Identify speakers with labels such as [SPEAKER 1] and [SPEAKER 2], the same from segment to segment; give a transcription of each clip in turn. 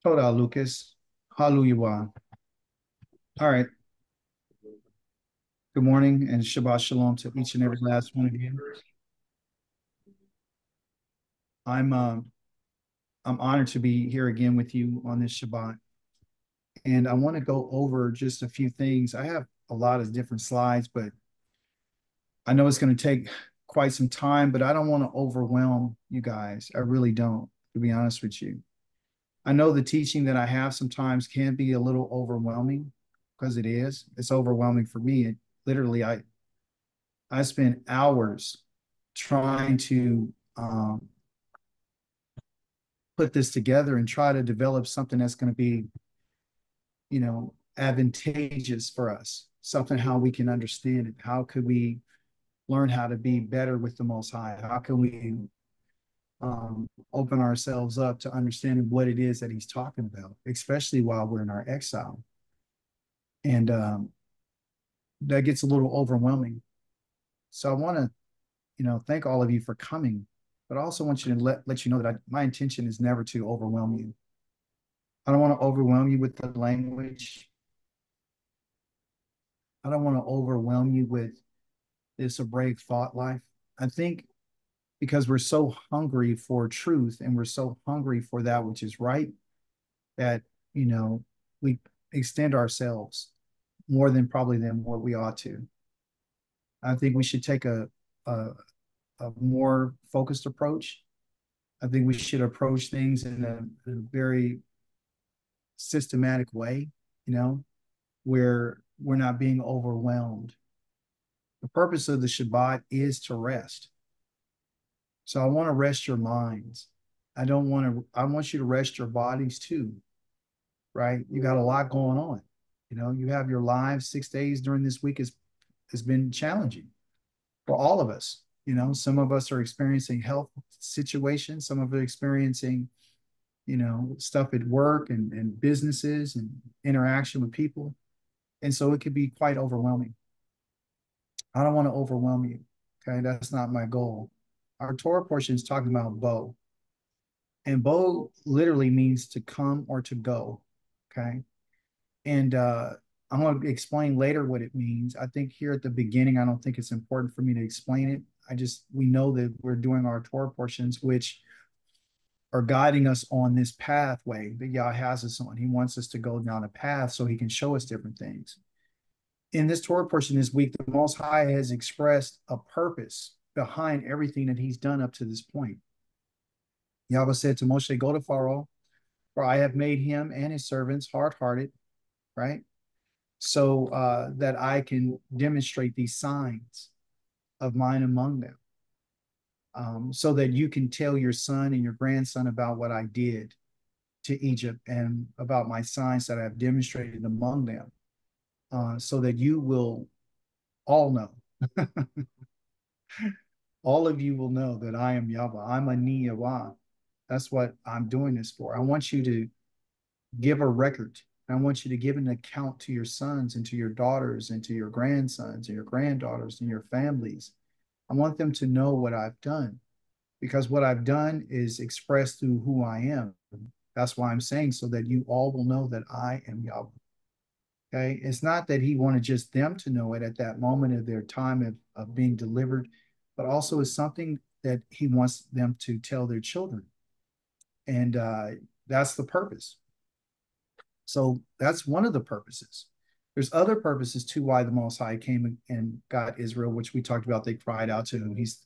[SPEAKER 1] Toda, Lucas. Hallelujah. All right. Good morning and Shabbat Shalom to each and every last one of you. I'm uh, I'm honored to be here again with you on this Shabbat, and I want to go over just a few things. I have a lot of different slides, but I know it's going to take quite some time. But I don't want to overwhelm you guys. I really don't, to be honest with you. I know the teaching that I have sometimes can be a little overwhelming because it is. It's overwhelming for me. Literally, I spend hours trying to put this together and try to develop something that's going to be, advantageous for us, something how we can understand it. How could we learn how to be better with the Most High? How can we open ourselves up to understanding what it is that He's talking about, especially while we're in our exile? And that gets a little overwhelming. So I want to, thank all of you for coming, but I also want you to let you know that my intention is never to overwhelm you. I don't want to overwhelm you with the language. I don't want to overwhelm you with this Hebraic thought life. I think because we're so hungry for truth and we're so hungry for that which is right, that, we extend ourselves more than probably than what we ought to. I think we should take a, a more focused approach. I think we should approach things in a very systematic way, where we're not being overwhelmed. The purpose of the Shabbat is to rest. So I want to rest your minds. I want you to rest your bodies too, right? You got a lot going on. You have your lives. 6 days during this week has been challenging for all of us. Some of us are experiencing health situations, some of it experiencing, stuff at work and businesses and interaction with people. And so it could be quite overwhelming. I don't want to overwhelm you. Okay. That's not my goal. Our Torah portion is talking about bow. And bow literally means to come or to go. Okay. And I'm going to explain later what it means. I think here at the beginning, I don't think it's important for me to explain it. We know that we're doing our Torah portions, which are guiding us on this pathway that Yah has us on. He wants us to go down a path so He can show us different things. In this Torah portion this week, the Most High has expressed a purpose behind everything that He's done up to this point. Yahweh said to Moshe, "Go to Pharaoh, for I have made him and his servants hard-hearted," right? So that I can demonstrate these signs of mine among them, so that you can tell your son and your grandson about what I did to Egypt and about my signs that I have demonstrated among them, so that you will all know. All of you will know that I am Yahweh. I'm Ani Yahweh. That's what I'm doing this for. I want you to give a record. I want you to give an account to your sons and to your daughters and to your grandsons and your granddaughters and your families. I want them to know what I've done, because what I've done is expressed through who I am. That's why I'm saying, so that you all will know that I am Yahweh. Okay. It's not that He wanted just them to know it at that moment of their time of being delivered, but also it's something that He wants them to tell their children. And that's the purpose. So that's one of the purposes. There's other purposes too why the Most High came and got Israel, which we talked about. They cried out to Him. He's,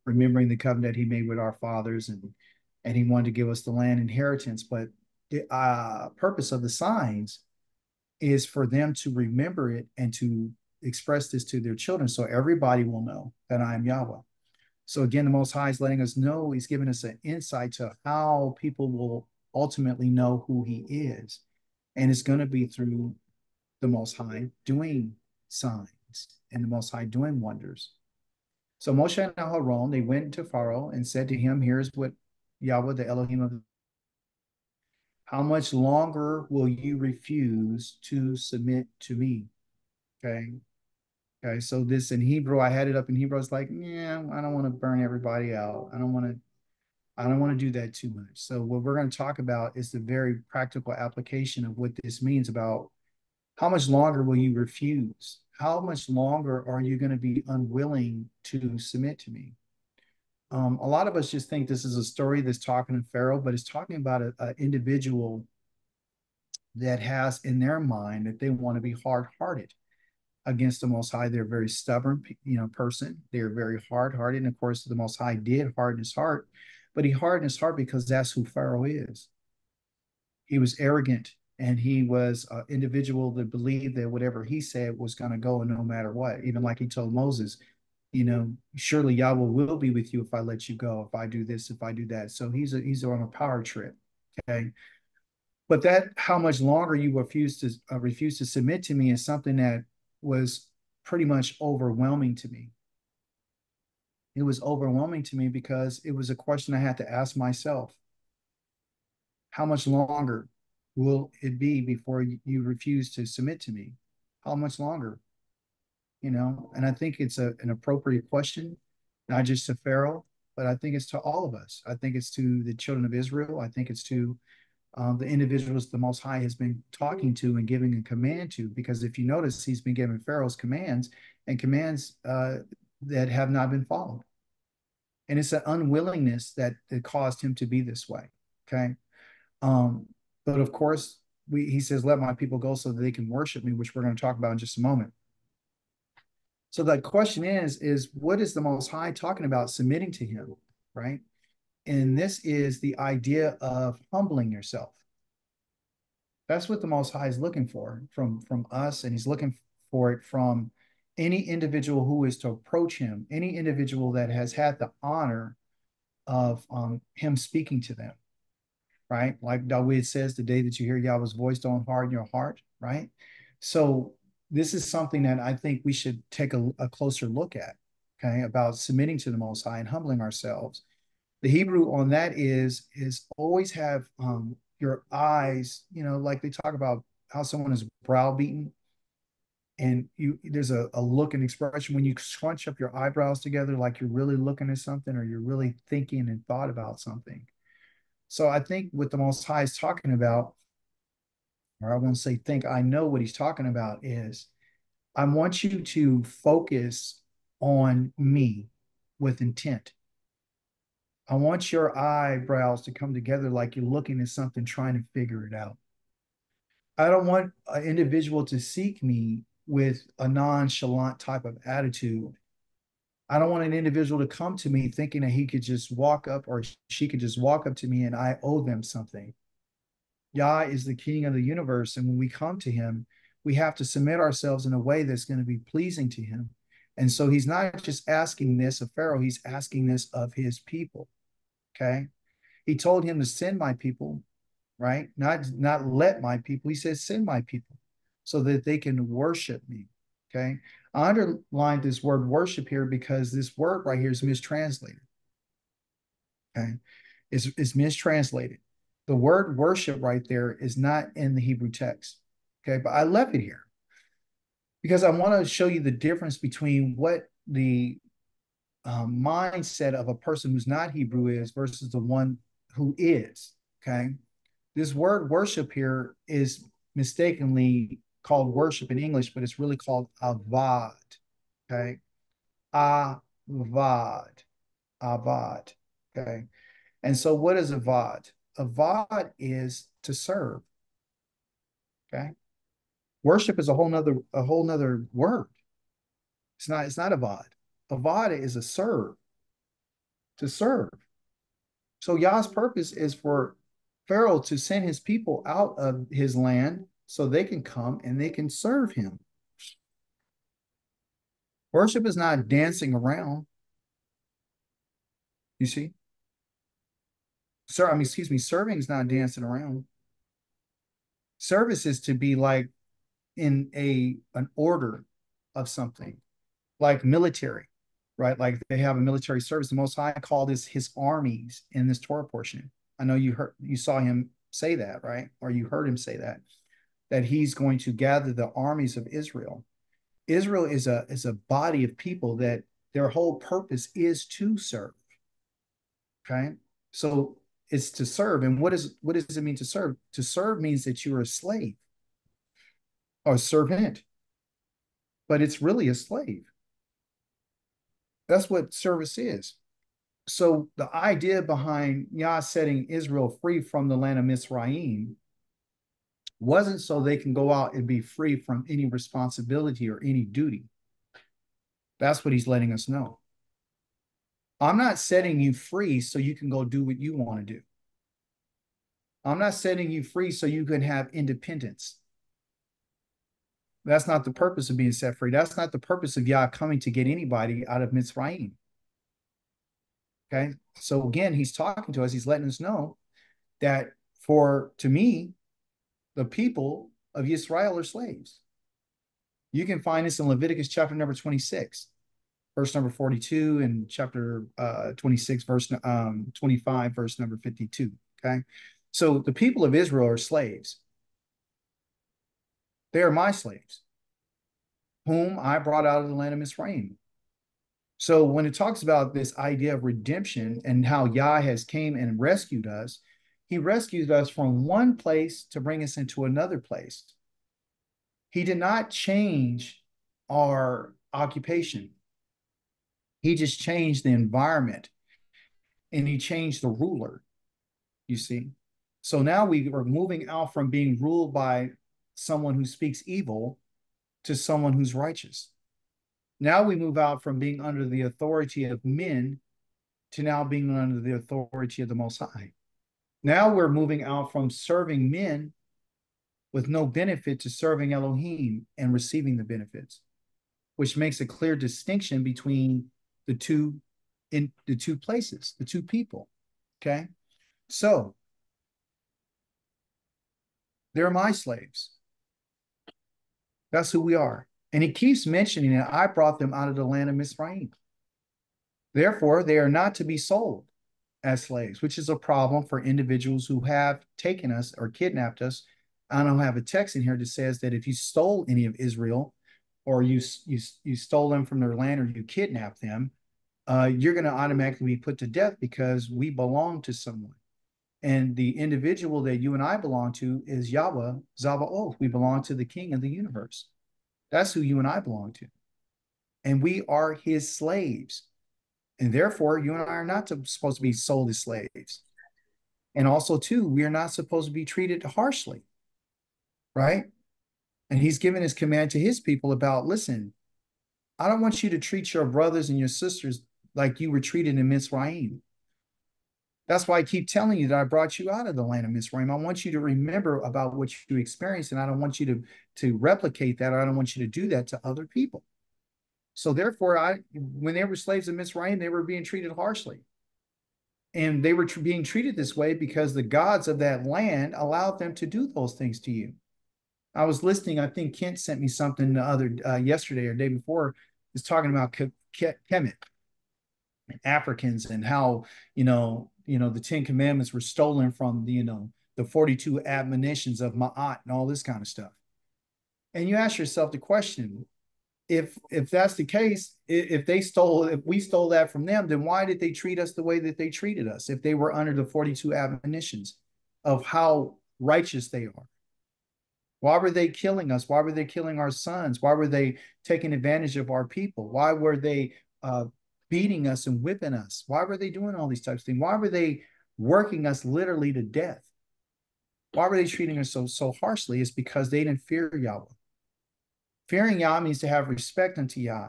[SPEAKER 1] remembering the covenant He made with our fathers, and He wanted to give us the land inheritance. But the purpose of the signs is for them to remember it and to express this to their children, so everybody will know that I am Yahweh. So again, the Most High is letting us know. He's giving us an insight to how people will ultimately know who He is. And it's going to be through the Most High doing signs and the Most High doing wonders. So Moshe and Aharon, they went to Pharaoh and said to him, "Here's what Yahweh, the Elohim of, how much longer will you refuse to submit to me?" Okay. Okay. So this in Hebrew, I had it up in Hebrew. It's like, yeah, I don't want to burn everybody out. I don't want to do that too much. So what we're going to talk about is the very practical application of what this means about how much longer will you refuse? How much longer are you going to be unwilling to submit to me? A lot of us just think this is a story that's talking to Pharaoh, but it's talking about an individual that has in their mind that they want to be hard-hearted against the Most High. They're a very stubborn, person. They're very hard-hearted, and of course, the Most High did harden his heart, but he hardened his heart because that's who Pharaoh is. He was arrogant, and he was an individual that believed that whatever he said was going to go, and no matter what. Even like he told Moses, surely Yahweh will be with you if I let you go, if I do this, if I do that. So he's on a power trip. Okay. But that how much longer you refuse to submit to me is something that was pretty much overwhelming to me. It was overwhelming to me because it was a question I had to ask myself. How much longer will it be before you refuse to submit to me? How much longer? And I think it's an appropriate question, not just to Pharaoh, but I think it's to all of us. I think it's to the children of Israel. I think it's to the individuals the Most High has been talking to and giving a command to. Because if you notice, he's been giving Pharaoh's commands and commands that have not been followed. And it's an unwillingness that caused him to be this way. Okay. Um, but of course, he says, let my people go so that they can worship me, which we're going to talk about in just a moment. So the question is what is the Most High talking about submitting to him, right? And this is the idea of humbling yourself. That's what the Most High is looking for from us, and he's looking for it from any individual who is to approach him, any individual that has had the honor of him speaking to them, right? Like Dawid says, the day that you hear Yahweh's voice, don't harden your heart, right? So this is something that I think we should take a closer look at, okay, about submitting to the Most High and humbling ourselves. The Hebrew on that is always have your eyes, like they talk about how someone is browbeaten, and there's a look and expression when you scrunch up your eyebrows together, like you're really looking at something or you're really thinking and thought about something. So I think what the Most High is talking about, or I won't say think, I know what he's talking about is I want you to focus on me with intent. I want your eyebrows to come together like you're looking at something, trying to figure it out. I don't want an individual to seek me with a nonchalant type of attitude. I don't want an individual to come to me thinking that he could just walk up or she could just walk up to me and I owe them something. Yah is the king of the universe. And when we come to him, we have to submit ourselves in a way that's going to be pleasing to him. And so he's not just asking this of Pharaoh, he's asking this of his people. Okay. He told him to send my people, right? Not let my people. He says, send my people so that they can worship me. Okay. I underlined this word worship here because this word right here is mistranslated. Okay. It's mistranslated. The word worship right there is not in the Hebrew text. Okay. But I left it here because I want to show you the difference between what the mindset of a person who's not Hebrew is versus the one who is. Okay. This word worship here is mistakenly called worship in English, but it's really called avad. Okay. Avad. Avad. Okay. And so what is avad? Avad is to serve. Okay. Worship is a whole nother word. It's not avad. Avad is a serve, to serve. So Yah's purpose is for Pharaoh to send his people out of his land so they can come and they can serve him. Worship is not dancing around. You see? Serving is not dancing around. Service is to be like in an order of something, like military, right? Like they have a military service. The Most High called this his armies in this Torah portion. I know you saw him say that, right? Or you heard him say that he's going to gather the armies of Israel. Israel is a body of people that their whole purpose is to serve. Okay. So it's to serve. And what does it mean to serve? To serve means that you're a slave or a servant, but it's really a slave. That's what service is. So the idea behind Yah setting Israel free from the land of Mizraim wasn't so they can go out and be free from any responsibility or any duty. That's what he's letting us know. I'm not setting you free so you can go do what you want to do. I'm not setting you free so you can have independence. That's not the purpose of being set free. That's not the purpose of Yah coming to get anybody out of Mitzrayim. Okay. So again, he's talking to us. He's letting us know that to me, the people of Israel are slaves. You can find this in Leviticus chapter number 26, verse number 42, and chapter 26, verse 25, verse number 52. Okay. So the people of Israel are slaves. They are my slaves, whom I brought out of the land of Mizraim. So when it talks about this idea of redemption and how Yah has came and rescued us, he rescued us from one place to bring us into another place. He did not change our occupation. He just changed the environment and he changed the ruler, you see. So now we are moving out from being ruled by someone who speaks evil to someone who's righteous. Now we move out from being under the authority of men to now being under the authority of the Most High. Now we're moving out from serving men with no benefit to serving Elohim and receiving the benefits, which makes a clear distinction between the two places, the two people. Okay. So they're my slaves. That's who we are. And he keeps mentioning that I brought them out of the land of Mizraim. Therefore, they are not to be sold as slaves, which is a problem for individuals who have taken us or kidnapped us. I don't have a text in here that says that if you stole any of Israel or you stole them from their land or you kidnapped them, you're going to automatically be put to death because we belong to someone. And the individual that you and I belong to is Yahweh, Zavaoth. We belong to the King of the universe. That's who you and I belong to. And we are his slaves. And therefore, you and I are not supposed to be sold as slaves. And also, too, we are not supposed to be treated harshly, right? And he's given his command to his people about, listen, I don't want you to treat your brothers and your sisters like you were treated in Mizraim. That's why I keep telling you that I brought you out of the land of Mizraim. I want you to remember about what you experienced, and I don't want you to replicate that, or I don't want you to do that to other people. So therefore, when they were slaves in Mizraim, they were being treated harshly. And they were being treated this way because the gods of that land allowed them to do those things to you. I was listening, I think Kent sent me something yesterday or day before, is talking about Kemet, Africans, and how, the 10 Commandments were stolen from the 42 admonitions of Ma'at and all this kind of stuff. And you ask yourself the question, if that's the case, if we stole that from them, then why did they treat us the way that they treated us if they were under the 42 admonitions of how righteous they are? Why were they killing us? Why were they killing our sons? Why were they taking advantage of our people? Why were they beating us and whipping us? Why were they doing all these types of things? Why were they working us literally to death? Why were they treating us so harshly? It's because they didn't fear Yahweh. Fearing Yah means to have respect unto Yah,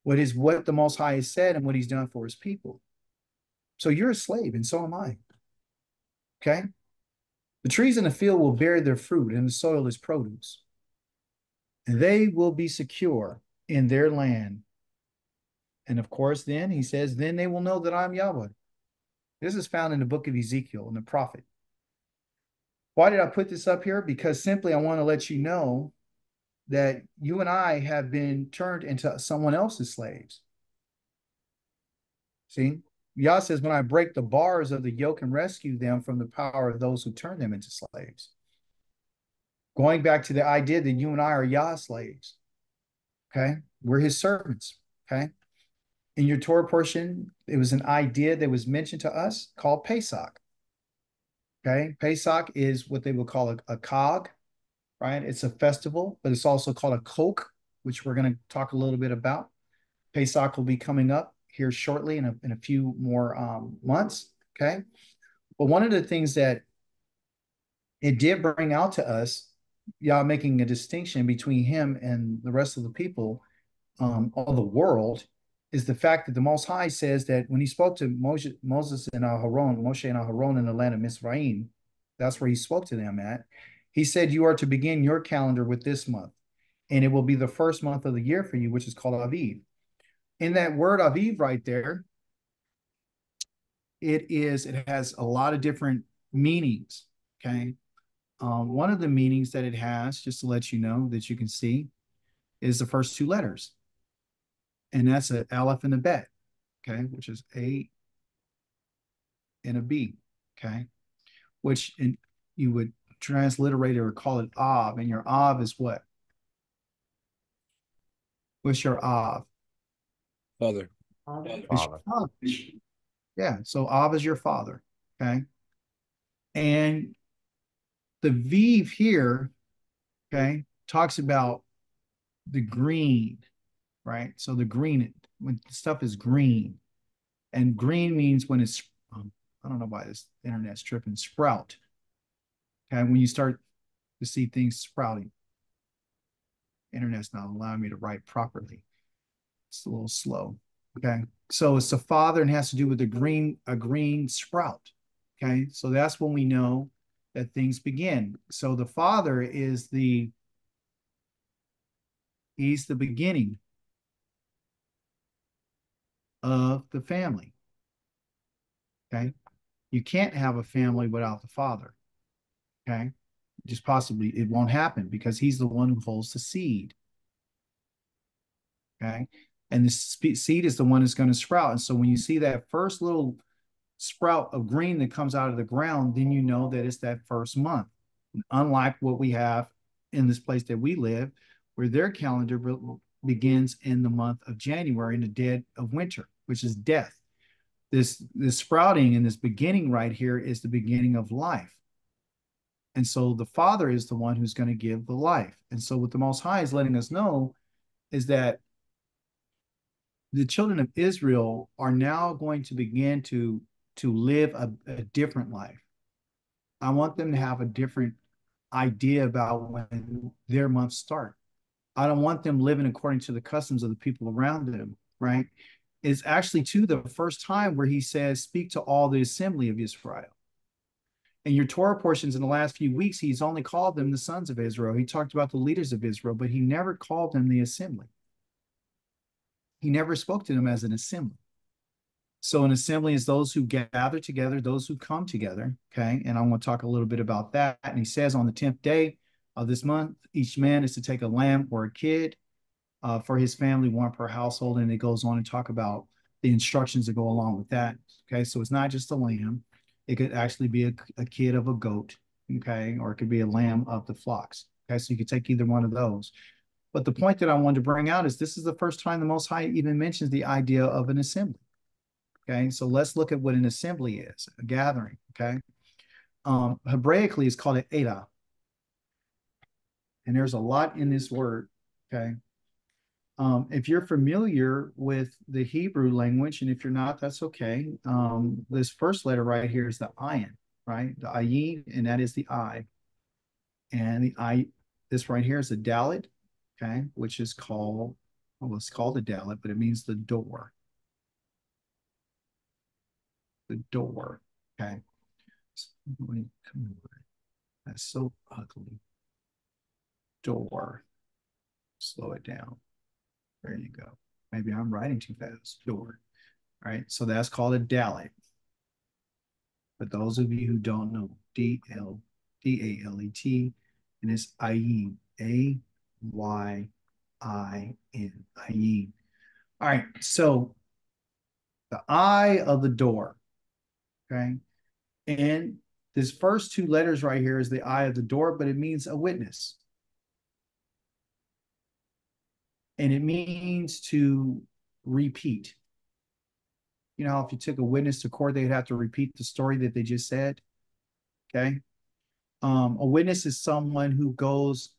[SPEAKER 1] what the Most High has said and what he's done for his people. So you're a slave, and so am I. Okay? The trees in the field will bear their fruit, and the soil is produce. And they will be secure in their land. And of course, then he says, then they will know that I'm Yahweh. This is found in the book of Ezekiel, in the prophet. Why did I put this up here? Because simply I want to let you know that you and I have been turned into someone else's slaves. See, Yah says, when I break the bars of the yoke and rescue them from the power of those who turn them into slaves. Going back to the idea that you and I are Yah's slaves. Okay. We're his servants. Okay. In your Torah portion, it was an idea that was mentioned to us called Pesach. Okay. Pesach is what they would call a cog, right? It's a festival, but it's also called a koch, which we're going to talk a little bit about. Pesach will be coming up here shortly in a few more months. Okay. But one of the things that it did bring out to us, y'all making a distinction between him and the rest of the people, of the world, is the fact that the Most High says that when he spoke to Moses and Aharon, Moshe and Aharon in the land of Mizraim, that's where he spoke to them at. He said, "You are to begin your calendar with this month, and it will be the first month of the year for you, which is called Aviv." In that word Aviv right there, it has a lot of different meanings. Okay. One of the meanings that it has, just to let you know that you can see, is the first two letters. And that's an aleph and a bet, okay, which is A and a B, okay, which you would transliterate it or call it Av. And your Av is what? What's your Av?
[SPEAKER 2] Father.
[SPEAKER 1] It's your father. Yeah, so Av is your father, okay? And the Viv here, okay, talks about the green, right? So the green, when stuff is green, and green means when it's, I don't know why this internet's tripping, sprout. Okay, when you start to see things sprouting, internet's not allowing me to write properly. It's a little slow. Okay, so it's the father and has to do with a green sprout. Okay, so that's when we know that things begin. So the father is he's the beginning of the family. Okay, you can't have a family without the father. Okay, just possibly it won't happen because he's the one who holds the seed. Okay, and the seed is the one that's going to sprout. And so when you see that first little sprout of green that comes out of the ground, then you know that it's that first month. Unlike what we have in this place that we live, where their calendar begins in the month of January, in the dead of winter, which is death. This sprouting and this beginning right here is the beginning of life. And so the Father is the one who's going to give the life. And so what the Most High is letting us know is that the children of Israel are now going to begin to live a different life. I want them to have a different idea about when their months start. I don't want them living according to the customs of the people around them, right? It's actually to the first time where he says, "Speak to all the assembly of Israel." In your Torah portions in the last few weeks, he's only called them the sons of Israel. He talked about the leaders of Israel, but he never called them the assembly. He never spoke to them as an assembly. So an assembly is those who gather together, those who come together. Okay. And I want to talk a little bit about that. And he says on the 10th day of this month, each man is to take a lamb or a kid for his family, one per household. And it goes on and talk about the instructions that go along with that. Okay. So it's not just a lamb. It could actually be a kid of a goat. Okay. Or it could be a lamb of the flocks. Okay. So you could take either one of those. But the point that I wanted to bring out is this is the first time the Most High even mentions the idea of an assembly. Okay, so let's look at what an assembly is, a gathering. Okay, Hebraically it's called an Edah, and there's a lot in this word. Okay, if you're familiar with the Hebrew language, and if you're not, that's okay. This first letter right here is the ayin, right? The ayin, and that is the I. And the I, this right here is the dalet, okay, which is called, well, it's called the dalet, but it means the door. The door. Okay. That's so ugly. Door. Slow it down. There you go. Maybe I'm writing too fast. Door. All right. So that's called a dalet. For those of you who don't know, Dalet, and it's ayin. Ayin. Ayin. All right. So the eye of the door. Okay. And this first two letters right here is the eye of the door, but it means a witness. And it means to repeat. You know, if you took a witness to court, they'd have to repeat the story that they just said. Okay. A witness is someone who goes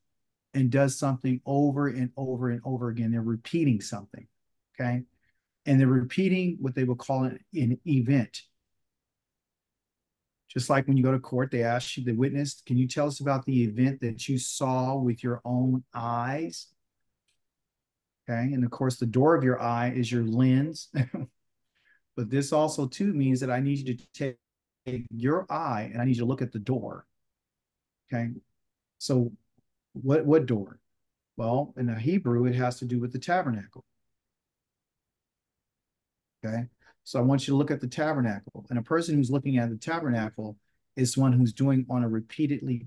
[SPEAKER 1] and does something over and over and over again. They're repeating something. Okay. And they're repeating what they will call an event. Just like when you go to court, they ask you, the witness, can you tell us about the event that you saw with your own eyes? Okay. And of course, the door of your eye is your lens. But this also, too, means that I need you to take your eye and I need you to look at the door. Okay. So, what door? Well, in the Hebrew, it has to do with the tabernacle. Okay. So I want you to look at the tabernacle. And a person who's looking at the tabernacle is one who's doing on a repeatedly,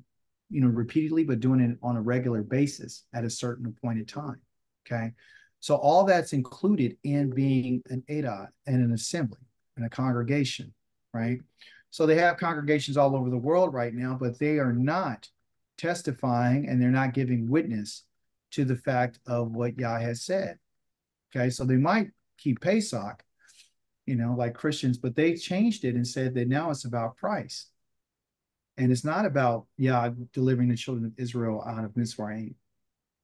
[SPEAKER 1] but doing it on a regular basis at a certain appointed time. Okay. So all that's included in being an Adah and an assembly and a congregation, right? So they have congregations all over the world right now, but they are not testifying and they're not giving witness to the fact of what Yah has said. Okay. So they might keep Pesach, like Christians, but they changed it and said that now it's about Christ. And it's not about, delivering the children of Israel out of Mitzrayim.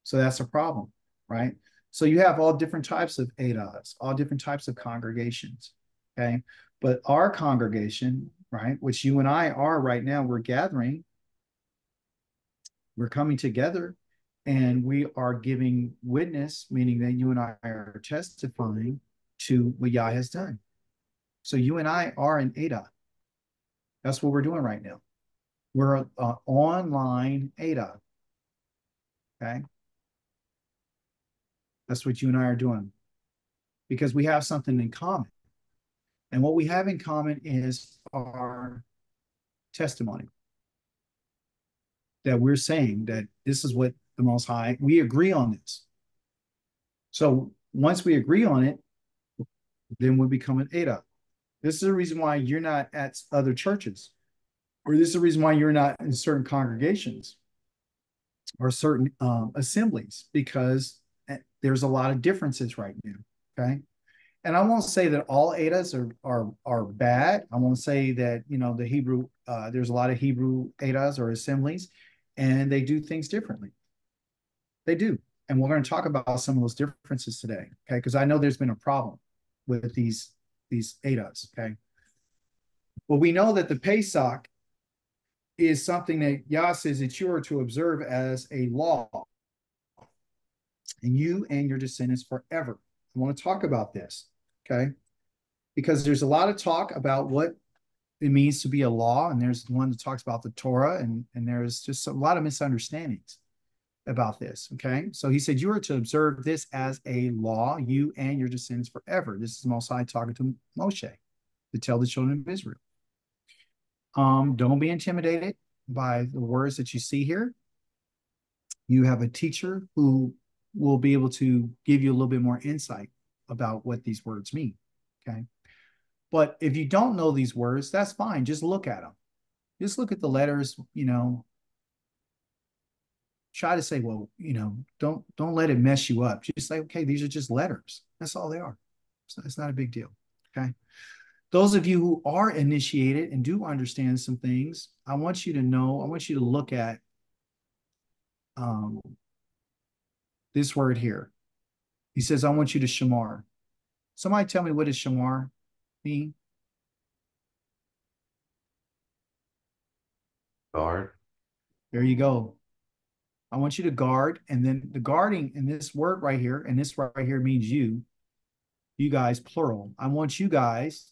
[SPEAKER 1] So that's a problem, right? So you have all different types of ADOS, all different types of congregations, okay? But our congregation, right, which you and I are right now, we're gathering, we're coming together, and we are giving witness, meaning that you and I are testifying to what Yah has done. So you and I are an ADA. That's what we're doing right now. We're an online ADA. Okay. That's what you and I are doing because we have something in common. And what we have in common is our testimony that we're saying that this is what the Most High, we agree on this. So once we agree on it, then we become an ADA. This is the reason why you're not at other churches, or this is the reason why you're not in certain congregations or certain assemblies, because there's a lot of differences right now. Okay. And I won't say that all ADAs are bad. I won't say that, the Hebrew, there's a lot of Hebrew ADAs or assemblies, and they do things differently. They do. And we're going to talk about some of those differences today. Okay. Because I know there's been a problem with these ADAs. Okay. Well, we know that the Pesach is something that Yah says that you are to observe as a law, and you and your descendants forever. I want to talk about this, okay? Because there's a lot of talk about what it means to be a law, and there's one that talks about the Torah, and there's just a lot of misunderstandings about this, okay? So he said, you are to observe this as a law, you and your descendants forever. This is Most High talking to Moshe to tell the children of Israel. Don't be intimidated by the words that you see here. You have a teacher who will be able to give you a little bit more insight about what these words mean. Okay. But if you don't know these words, that's fine. Just look at them. Just look at the letters, try to say, well, don't let it mess you up. Just say, okay, these are just letters. That's all they are. So it's not a big deal. Okay. Those of you who are initiated and do understand some things, I want you to look at this word here. He says, I want you to shamar. Somebody tell me, what does shamar mean?
[SPEAKER 3] Guard.
[SPEAKER 1] There you go. I want you to guard. And then the guarding in this word right here, and this right here means you guys, plural. I want you guys,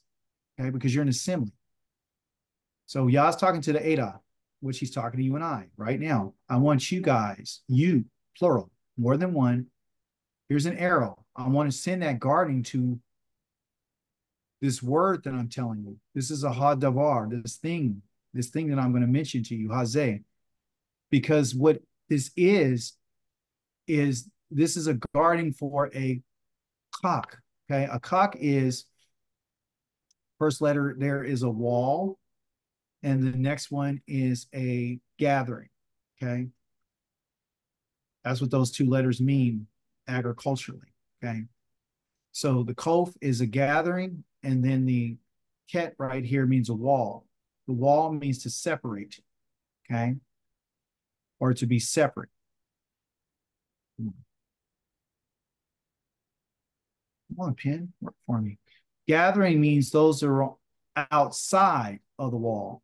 [SPEAKER 1] okay, because you're an assembly. So Yah's talking to the Ada, which he's talking to you and I right now. I want you guys, you, plural, more than one. Here's an arrow. I want to send that guarding to this word that I'm telling you. This is a hadavar, this thing that I'm going to mention to you, hazeh. Because what this is this is a guarding for a cock. Okay. A cock is, first letter there is a wall, and the next one is a gathering. Okay. That's what those two letters mean agriculturally. Okay. So the kof is a gathering, and then the ket right here means a wall. The wall means to separate, okay? Or to be separate. Come on, pen, work for me. Gathering means those that are outside of the wall.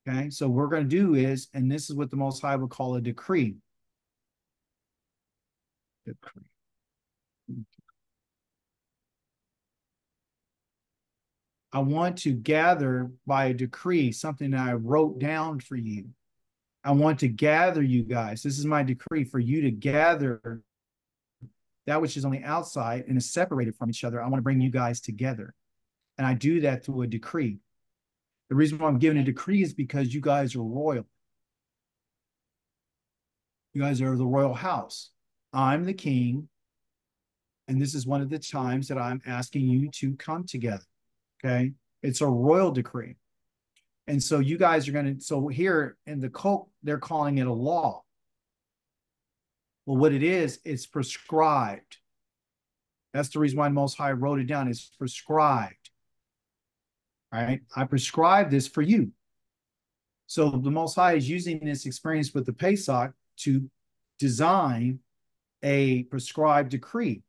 [SPEAKER 1] Okay, so what we're going to do is, and this is what the Most High would call a decree. Decree. I want to gather by a decree, something that I wrote down for you. I want to gather you guys. This is my decree for you to gather that which is on the outside and is separated from each other. I want to bring you guys together. And I do that through a decree. The reason why I'm giving a decree is because you guys are royal. You guys are the royal house. I'm the king. And this is one of the times that I'm asking you to come together. Okay. It's a royal decree. And so you guys are going to, so here in the cult, they're calling it a law. Well, what it is, it's prescribed. That's the reason why Most High wrote it down. It's prescribed. Right? I prescribe this for you. So the Most High is using this experience with the Pesach to design a prescribed decree.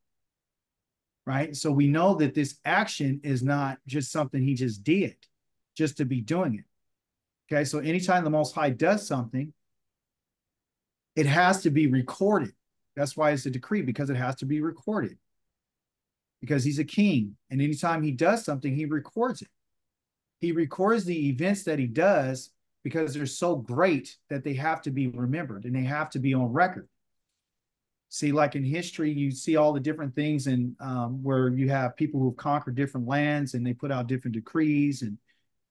[SPEAKER 1] Right? So we know that this action is not just something he just did, just to be doing it. Okay, so anytime the Most High does something, it has to be recorded. That's why it's a decree, because it has to be recorded. Because he's a king, and anytime he does something, he records it. He records the events that he does because they're so great that they have to be remembered and they have to be on record. See, like in history, you see all the different things and where you have people who've conquered different lands and they put out different decrees and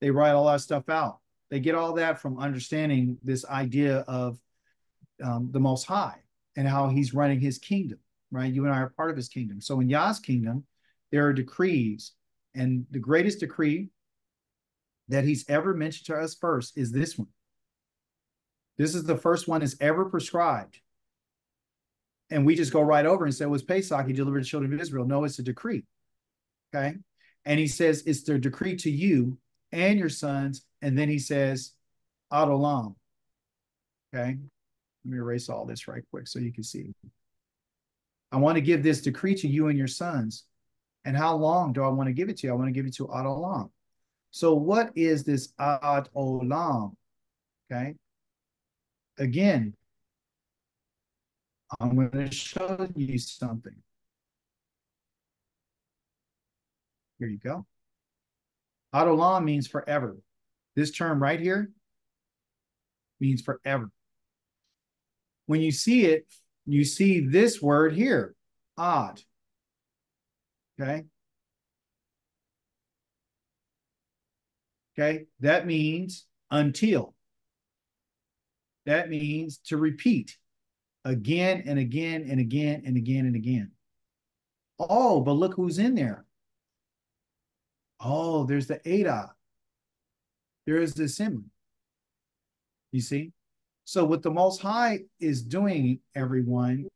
[SPEAKER 1] they write all that stuff out. They get all that from understanding this idea of the Most High and how he's running his kingdom, right? You and I are part of his kingdom. So in Yah's kingdom, there are decrees, and the greatest decree that he's ever mentioned to us first is this one. This is the first one that's ever prescribed. And we just go right over and say, well, it's Pesach, he delivered the children of Israel. No, it's a decree. Okay. And he says, it's the decree to you and your sons. And then he says, Ad Olam. Okay. Let me erase all this right quick so you can see. I want to give this decree to you and your sons. And how long do I want to give it to you? I want to give it to Ad Olam. So what is this Ad Olam? Okay. Again, I'm going to show you something. Here you go. Ad Olam means forever. This term right here means forever. When you see it, you see this word here, ad. Okay. Okay. That means until. That means to repeat again and again and again and again and again. Oh, but look who's in there. Oh, there's the Ada. There is the assembly. You see? So what the Most High is doing, everyone,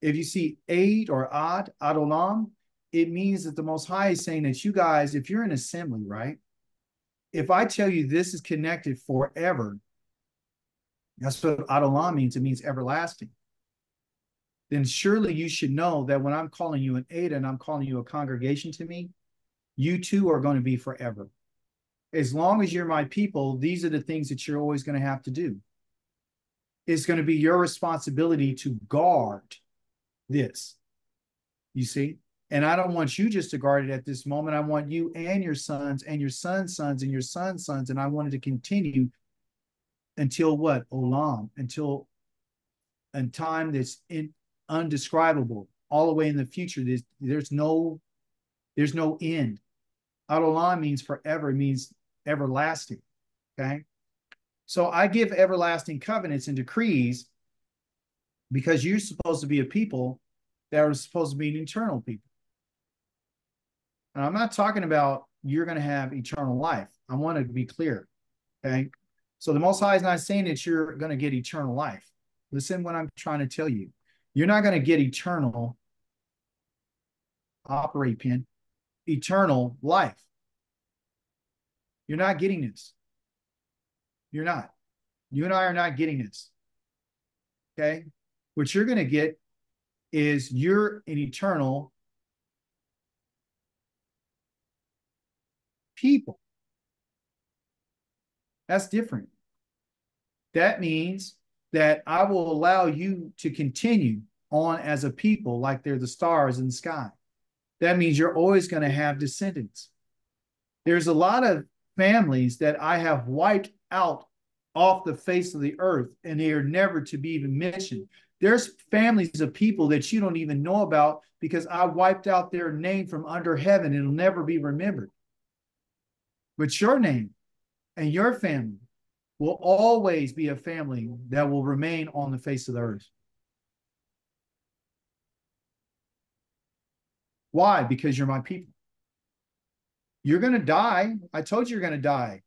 [SPEAKER 1] if you see Ad or Ad Olam, it means that the Most High is saying that you guys, if you're in assembly, right? If I tell you this is connected forever, that's what Ad Olam means. It means everlasting. Then surely you should know that when I'm calling you an Ada and I'm calling you a congregation to me, you too are going to be forever. As long as you're my people, these are the things that you're always going to have to do. It's going to be your responsibility to guard this. You see? And I don't want you just to guard it at this moment. I want you and your sons and your sons' sons and your sons' sons. And I wanted to continue until what? Olam, until a time that's undescribable, all the way in the future. There's no end. Ad Olam means forever, it means everlasting. Okay. So I give everlasting covenants and decrees because you're supposed to be a people that are supposed to be an eternal people. And I'm not talking about you're going to have eternal life. I want to be clear. Okay. So the Most High is not saying that you're going to get eternal life. Listen what I'm trying to tell you. You're not going to get eternal operate pin. eternal life. You're not getting this. You're not. You and I are not getting this. Okay. What you're going to get is you're an eternal people. That's different. That means that I will allow you to continue on as a people like they're the stars in the sky. That means you're always going to have descendants. There's a lot of families that I have wiped out off the face of the earth, and they are never to be even mentioned. There's families of people that you don't even know about because I wiped out their name from under heaven. It'll never be remembered. But your name and your family will always be a family that will remain on the face of the earth. Why? Because you're my people. You're going to die. I told you you're going to die.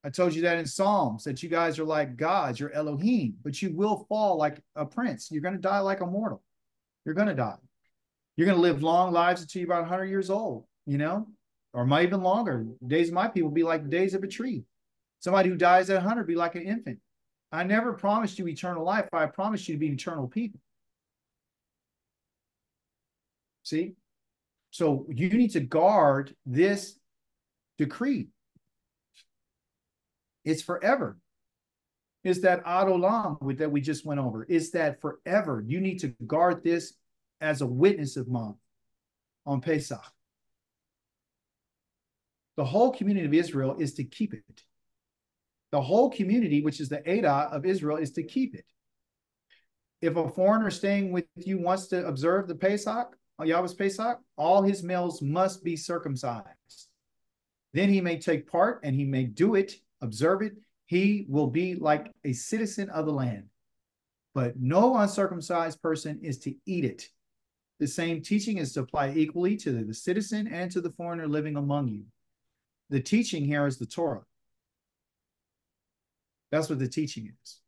[SPEAKER 1] I told you that in Psalms, that you guys are like gods, you're Elohim, but you will fall like a prince. You're going to die like a mortal. You're going to die. You're going to live long lives until you're about 100 years old, or might even longer. The days of my people be like the days of a tree. Somebody who dies at 100 be like an infant. I never promised you eternal life. I promised you to be eternal people. See? So you need to guard this decree. It's forever. It's that ad olam that we just went over. It's that forever. You need to guard this as a witness of mine on Pesach. The whole community of Israel is to keep it. The whole community, which is the Adah of Israel, is to keep it. If a foreigner staying with you wants to observe the Pesach, Yahweh's Pesach, all his males must be circumcised. Then he may take part and he may do it, observe it. He will be like a citizen of the land. But no uncircumcised person is to eat it. The same teaching is to apply equally to the citizen and to the foreigner living among you. The teaching here is the Torah. That's what the teaching is.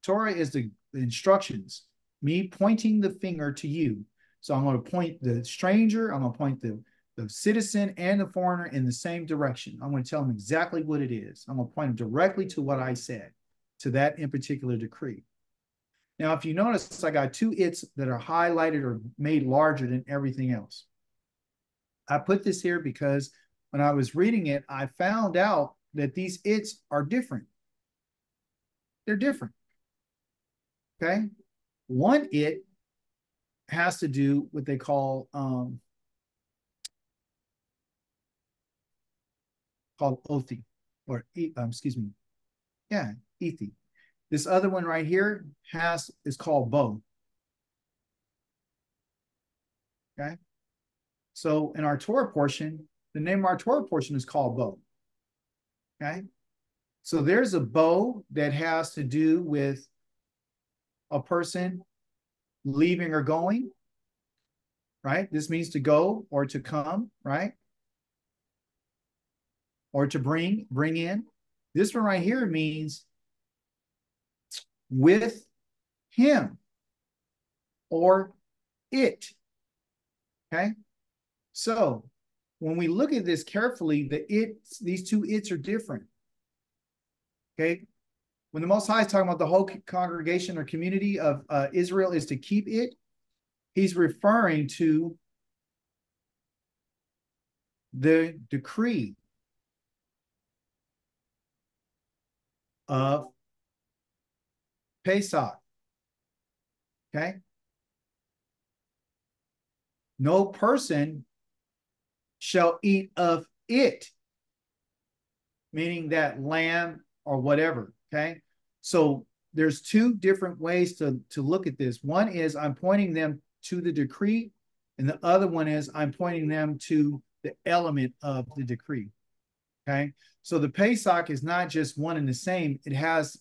[SPEAKER 1] Torah is the instructions, me pointing the finger to you. So I'm going to point the stranger, I'm going to point the citizen and the foreigner in the same direction. I'm going to tell them exactly what it is. I'm going to point them directly to what I said, to that in particular decree. Now, if you notice, I got two its that are highlighted or made larger than everything else. I put this here because when I was reading it, I found out that these its are different. They're different. Okay. One it has to do what they call othi, or excuse me. Yeah, ethi. This other one right here is called bo. Okay. So in our Torah portion, the name of our Torah portion is called bo. Okay. So there's a bo that has to do with a person leaving or going, right? This means to go or to come, right? Or to bring in. This one right here means with him or it. Okay. So when we look at this carefully, these two its are different. Okay. When the Most High is talking about the whole congregation or community of Israel is to keep it, he's referring to the decree of Pesach. Okay. No person shall eat of it, meaning that lamb or whatever. Okay. So there's two different ways to look at this. One is I'm pointing them to the decree, and the other one is I'm pointing them to the element of the decree. Okay. So the Pesach is not just one and the same. It has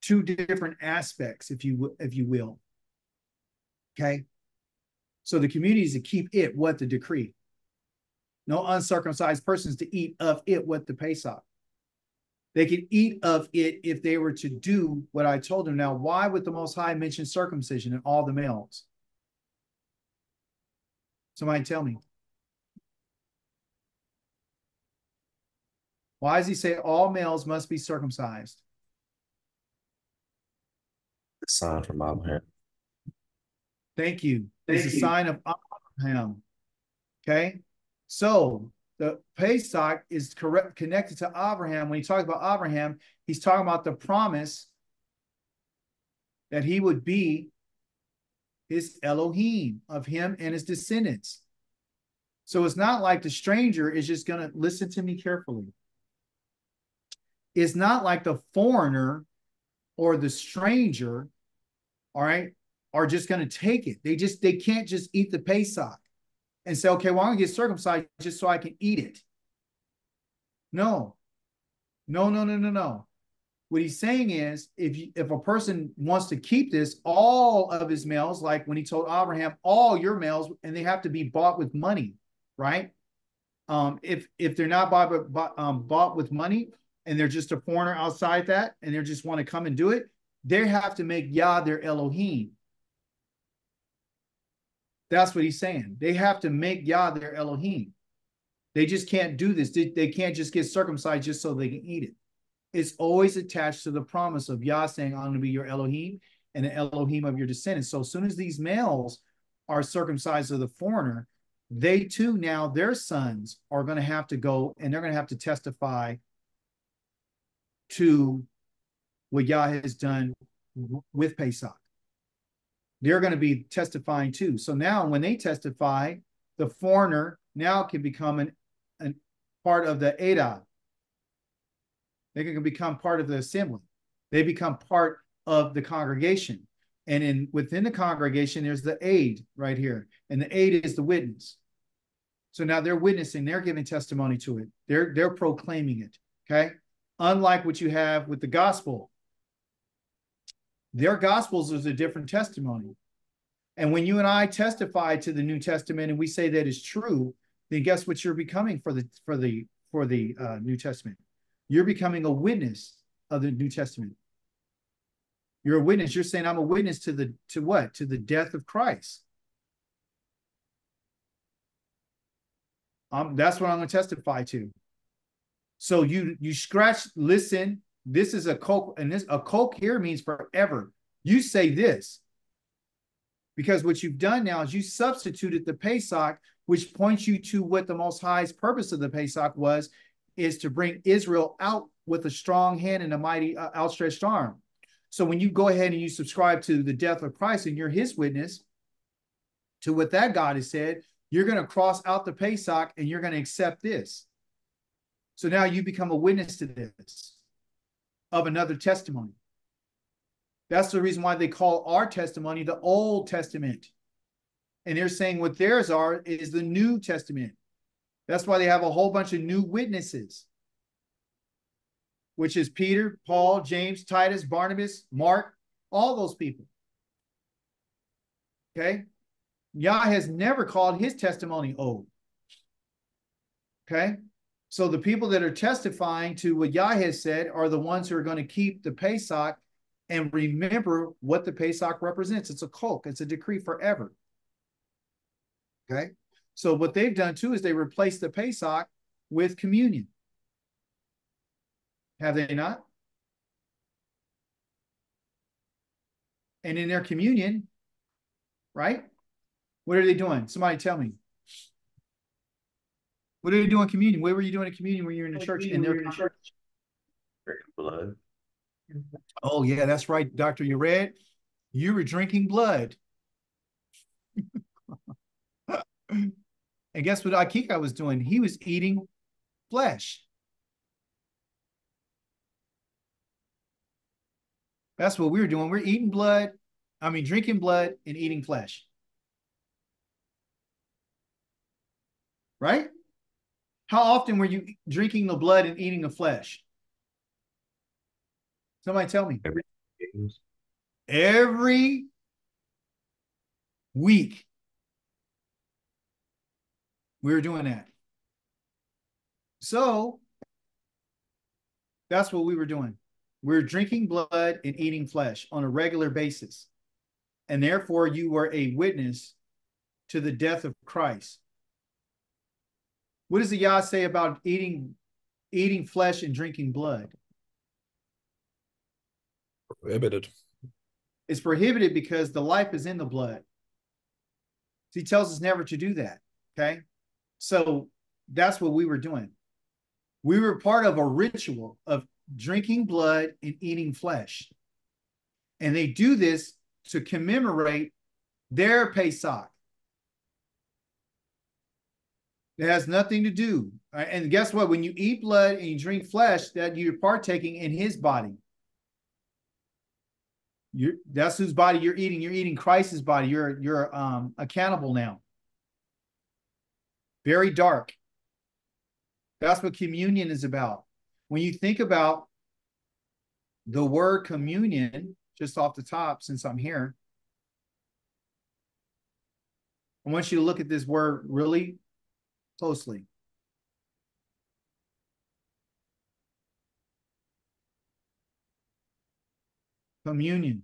[SPEAKER 1] two different aspects, if you will. Okay. So the community is to keep it what the decree. No uncircumcised persons to eat of it what the Pesach. They can eat of it if they were to do what I told them. Now, why would the Most High mention circumcision in all the males? Somebody tell me. Why does he say all males must be circumcised?
[SPEAKER 3] The sign from Abraham.
[SPEAKER 1] Thank you. It's a sign of Abraham. Okay. So the Pesach is connected to Abraham. When he talks about Abraham, he's talking about the promise that he would be his Elohim, of him and his descendants. So it's not like the stranger is just going to listen to me carefully. It's not like the foreigner or the stranger, all right, are just going to take it. They can't just eat the Pesach and say, okay, well, I'm going to get circumcised just so I can eat it. No. What he's saying is, if a person wants to keep this, all of his males, like when he told Abraham, all your males, and they have to be bought with money, right? If they're not bought with money, and they're just a foreigner outside that, and they just want to come and do it, they have to make Yah their Elohim. That's what he's saying. They have to make Yah their Elohim. They just can't do this. They can't just get circumcised just so they can eat it. It's always attached to the promise of Yah saying, I'm going to be your Elohim and the Elohim of your descendants. So as soon as these males are circumcised of the foreigner, they too now, their sons are going to have to go and they're going to have to testify to what Yah has done with Pesach. They're going to be testifying too. So now when they testify, the foreigner now can become an part of the Edah. They can become part of the assembly. They become part of the congregation. And within the congregation, there's the aid right here. And the aid is the witness. So now they're witnessing, they're giving testimony to it. They're proclaiming it. Okay. Unlike what you have with the gospel. Their gospels is a different testimony. And when you and I testify to the New Testament and we say that is true, then guess what you're becoming for the New Testament? You're becoming a witness of the New Testament. You're a witness. You're saying, I'm a witness to what? To the death of Christ. That's what I'm going to testify to. So you scratch, listen, this is a koch, and a koch here means forever. You say this. Because what you've done now is you substituted the Pesach, which points you to what the Most High's purpose of the Pesach was, is to bring Israel out with a strong hand and a mighty outstretched arm. So when you go ahead and you subscribe to the death of Christ and you're his witness to what that God has said, you're going to cross out the Pesach and you're going to accept this. So now you become a witness to this of another testimony. That's the reason why they call our testimony the Old Testament. And they're saying what theirs are is the New Testament. That's why they have a whole bunch of new witnesses, which is Peter, Paul, James, Titus, Barnabas, Mark, all those people. Okay? Yah has never called his testimony old. Okay? So the people that are testifying to what Yah has said are the ones who are going to keep the Pesach and remember what the Pesach represents. It's a koch. It's a decree forever. Okay? So what they've done too is they replaced the Pesach with communion. Have they not? And in their communion, right? What are they doing? Somebody tell me. What are they doing in communion? What were you doing in communion when you were in the church? In their church?
[SPEAKER 3] Blood.
[SPEAKER 1] Oh, yeah, that's right, Dr. Yared. You were drinking blood. And guess what Akika was doing? He was eating flesh. That's what we were doing. We're eating blood. Drinking blood and eating flesh. Right? How often were you drinking the blood and eating the flesh? Somebody tell me. Every week. We were doing that. So that's what we were doing. We're drinking blood and eating flesh on a regular basis. And therefore, you were a witness to the death of Christ. What does the Yah say about eating flesh and drinking blood?
[SPEAKER 2] Prohibited.
[SPEAKER 1] It's prohibited because the life is in the blood. So he tells us never to do that. Okay. So that's what we were doing. We were part of a ritual of drinking blood and eating flesh. And they do this to commemorate their Pesach. It has nothing to do. And guess what? When you eat blood and you drink flesh, that you're partaking in his body. That's whose body you're eating. You're eating Christ's body. You're accountable now. Very dark. That's what communion is about. When you think about the word communion, just off the top, since I'm here, I want you to look at this word really closely. Communion.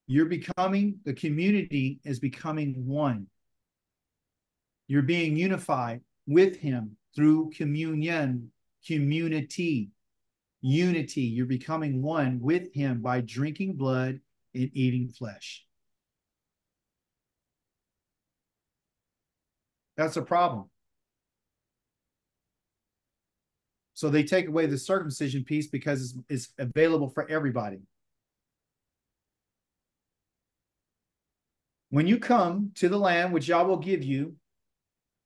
[SPEAKER 1] The community is becoming one. You're being unified with him through communion, community, unity. You're becoming one with him by drinking blood and eating flesh. That's a problem. So they take away the circumcision piece because it's available for everybody. When you come to the land which Yah will give you,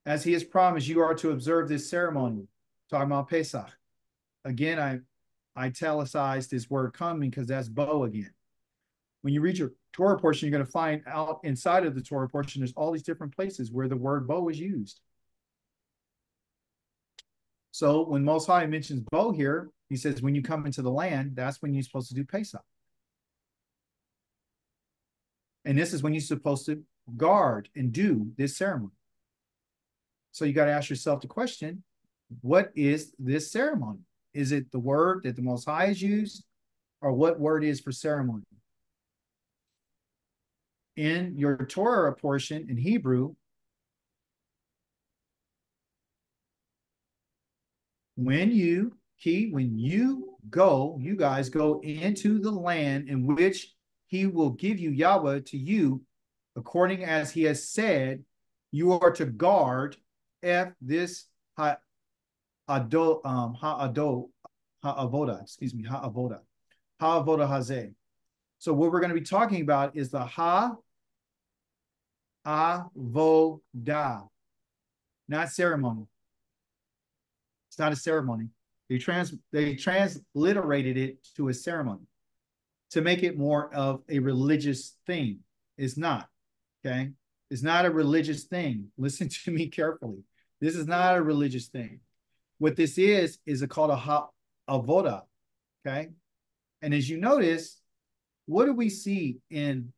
[SPEAKER 1] as he has promised, you are to observe this ceremony. Talking about Pesach. Again, I italicized this word coming because that's bo again. When you read your Torah portion, you're going to find out inside of the Torah portion, there's all these different places where the word bo is used. So when Most High mentions bo here, he says, when you come into the land, that's when you're supposed to do Pesach. And this is when you're supposed to guard and do this ceremony. So you got to ask yourself the question, what is this ceremony? Is it the word that the Most High is used, or what word is for ceremony? In your Torah portion in Hebrew, when you guys go into the land in which he will give you, Yahweh, to you, according as he has said, you are to guard this ha'avoda hazeh. So what we're going to be talking about is the ha'avoda, not ceremony. It's not a ceremony. They transliterated it to a ceremony to make it more of a religious thing. It's not, okay? It's not a religious thing. Listen to me carefully. This is not a religious thing. What this is called a ha'avoda, okay? And as you notice, what do we see in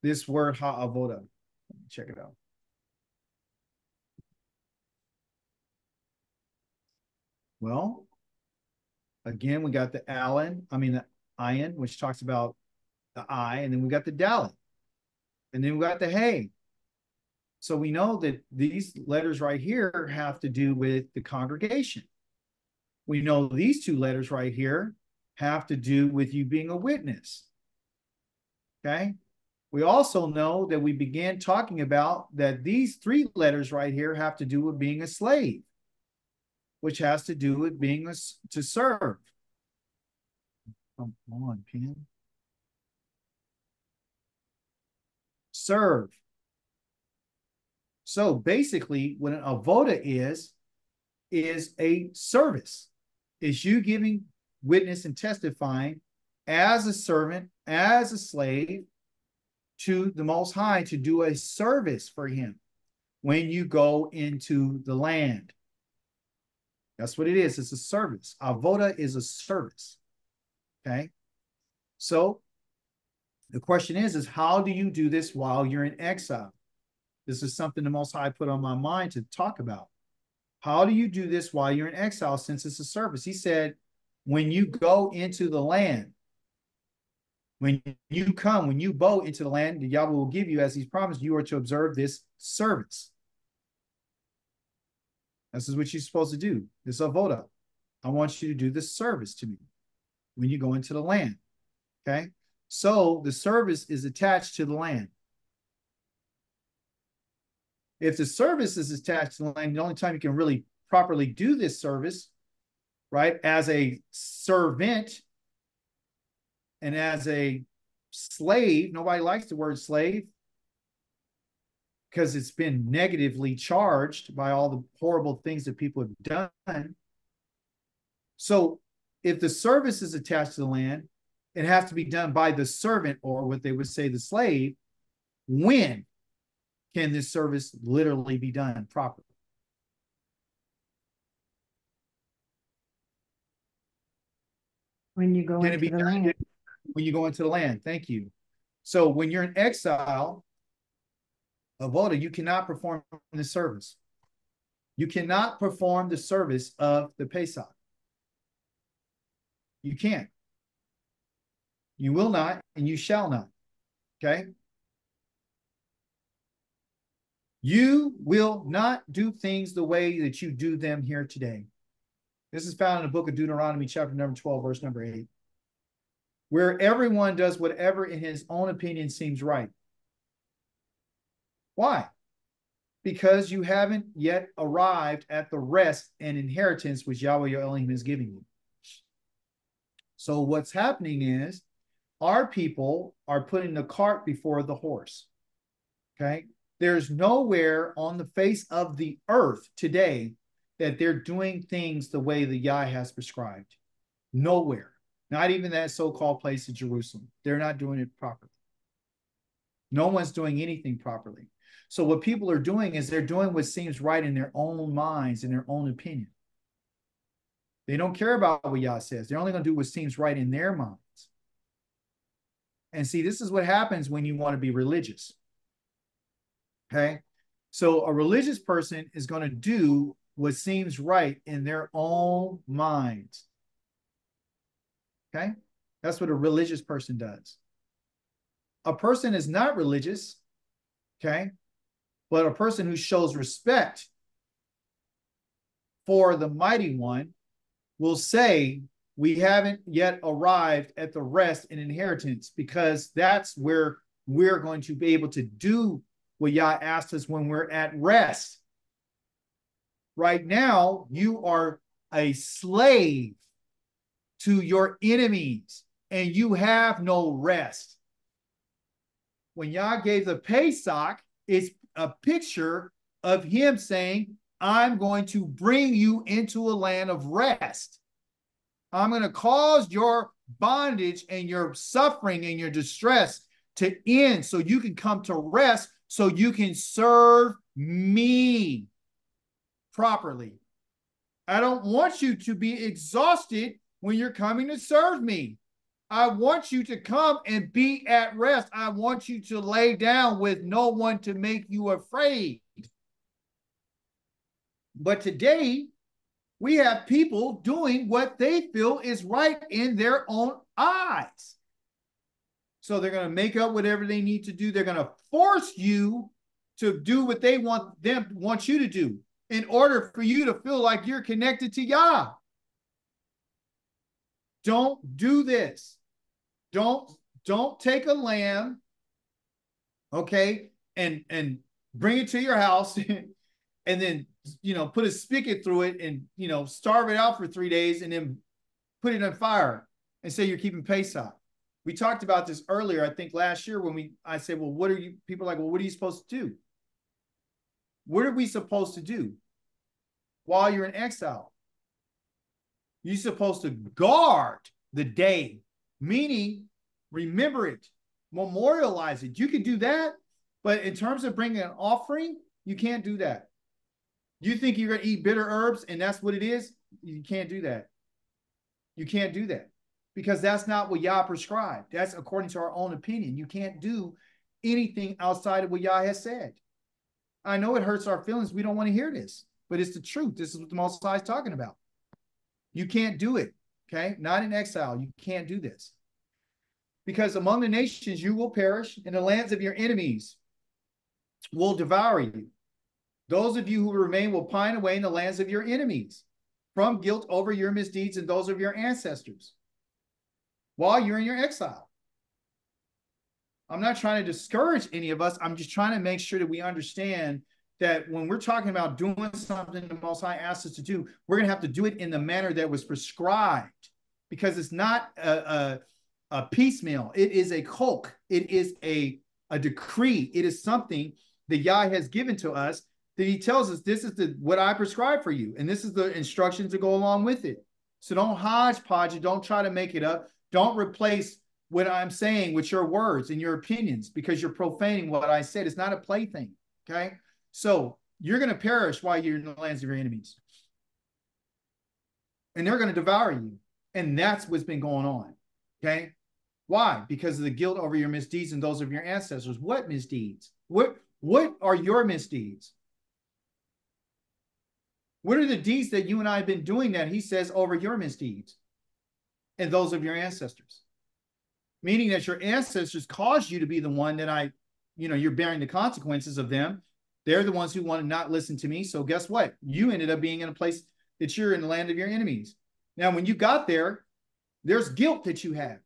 [SPEAKER 1] this word ha'avoda? Let me check it out. Well, again, we got the the ayin, which talks about the I, and then we got the dalet, and then we got the hey. So we know that these letters right here have to do with the congregation. We know these two letters right here have to do with you being a witness. Okay. We also know that we began talking about that these three letters right here have to do with being a slave, which has to do with being to serve. Come on, pen. Serve. So basically, what an avoda is a service. Is you giving witness and testifying as a servant, as a slave to the Most High to do a service for him when you go into the land. That's what it is. It's a service. Avoda is a service. Okay. So the question is how do you do this while you're in exile? This is something the Most High put on my mind to talk about. How do you do this while you're in exile since it's a service? He said, when you go into the land, When you go into the land that Yahweh will give you as he's promised, you are to observe this service. This is what you're supposed to do. This avoda. I want you to do this service to me when you go into the land. Okay? So the service is attached to the land. If the service is attached to the land, the only time you can really properly do this service, right, as a servant and as a slave, nobody likes the word slave because it's been negatively charged by all the horrible things that people have done. So if the service is attached to the land, it has to be done by the servant, or what they would say the slave. When can this service literally be done properly?
[SPEAKER 4] When you go
[SPEAKER 1] Can it
[SPEAKER 4] into
[SPEAKER 1] be
[SPEAKER 4] the
[SPEAKER 1] done
[SPEAKER 4] land.
[SPEAKER 1] when you go into the land? Thank you. So when you're in exile, avoda, you cannot perform the service. You cannot perform the service of the Pesach. You can't. You will not, and you shall not. Okay? You will not do things the way that you do them here today. This is found in the book of Deuteronomy, chapter number 12, verse number 8, where everyone does whatever in his own opinion seems right. Why? Because you haven't yet arrived at the rest and inheritance which Yahweh your Elohim is giving you. So what's happening is our people are putting the cart before the horse. Okay? There's nowhere on the face of the earth today that they're doing things the way the Yah has prescribed. Nowhere. Not even that so-called place of Jerusalem. They're not doing it properly. No one's doing anything properly. So what people are doing is they're doing what seems right in their own minds, in their own opinion. They don't care about what Yah says. They're only going to do what seems right in their minds. And see, this is what happens when you want to be religious. Okay? So a religious person is going to do what seems right in their own minds. Okay? That's what a religious person does. A person is not religious, okay? But a person who shows respect for the mighty one will say, we haven't yet arrived at the rest and inheritance, because that's where we're going to be able to do what Yah asked us when we're at rest. Right now, you are a slave to your enemies, and you have no rest. When Yah gave the Pesach, it's a picture of him saying, I'm going to bring you into a land of rest. I'm going to cause your bondage and your suffering and your distress to end so you can come to rest, so you can serve me properly. I don't want you to be exhausted when you're coming to serve me. I want you to come and be at rest. I want you to lay down with no one to make you afraid. But today, we have people doing what they feel is right in their own eyes. So they're going to make up whatever they need to do. They're going to force you to do what they want you to do in order for you to feel like you're connected to Yah. Don't do this. Don't take a lamb, okay, and bring it to your house and then, put a spigot through it and, starve it out for 3 days and then put it on fire and say you're keeping Pesach. We talked about this earlier, I think last year, when I said, well, people are like, well, what are you supposed to do? What are we supposed to do while you're in exile? You're supposed to guard the day, meaning remember it, memorialize it. You can do that, but in terms of bringing an offering, you can't do that. You think you're going to eat bitter herbs and that's what it is? You can't do that. You can't do that because that's not what Yah prescribed. That's according to our own opinion. You can't do anything outside of what Yah has said. I know it hurts our feelings. We don't want to hear this, but it's the truth. This is what the Most High is talking about. You can't do it, okay? Not in exile. You can't do this. because among the nations you will perish, and the lands of your enemies will devour you. Those of you who remain will pine away in the lands of your enemies from guilt over your misdeeds and those of your ancestors while you're in your exile. I'm not trying to discourage any of us. I'm just trying to make sure that we understand that when we're talking about doing something the Most High asks us to do, we're going to have to do it in the manner that was prescribed, because it's not a piecemeal. It is a chok. It is a decree. It is something that Yah has given to us, that he tells us, this is what I prescribe for you, and this is the instructions to go along with it. So don't hodgepodge it. Don't try to make it up. Don't replace what I'm saying with your words and your opinions, because you're profaning what I said. It's not a plaything, okay? So you're going to perish while you're in the lands of your enemies. And they're going to devour you. And that's what's been going on, okay? Why? Because of the guilt over your misdeeds and those of your ancestors. What misdeeds? What are your misdeeds? What are the deeds that you and I have been doing that he says over your misdeeds and those of your ancestors? Meaning that your ancestors caused you to be the one that you're bearing the consequences of them. They're the ones who want to not listen to me. So guess what? You ended up being in a place that you're in the land of your enemies. Now, when you got there, there's guilt that you have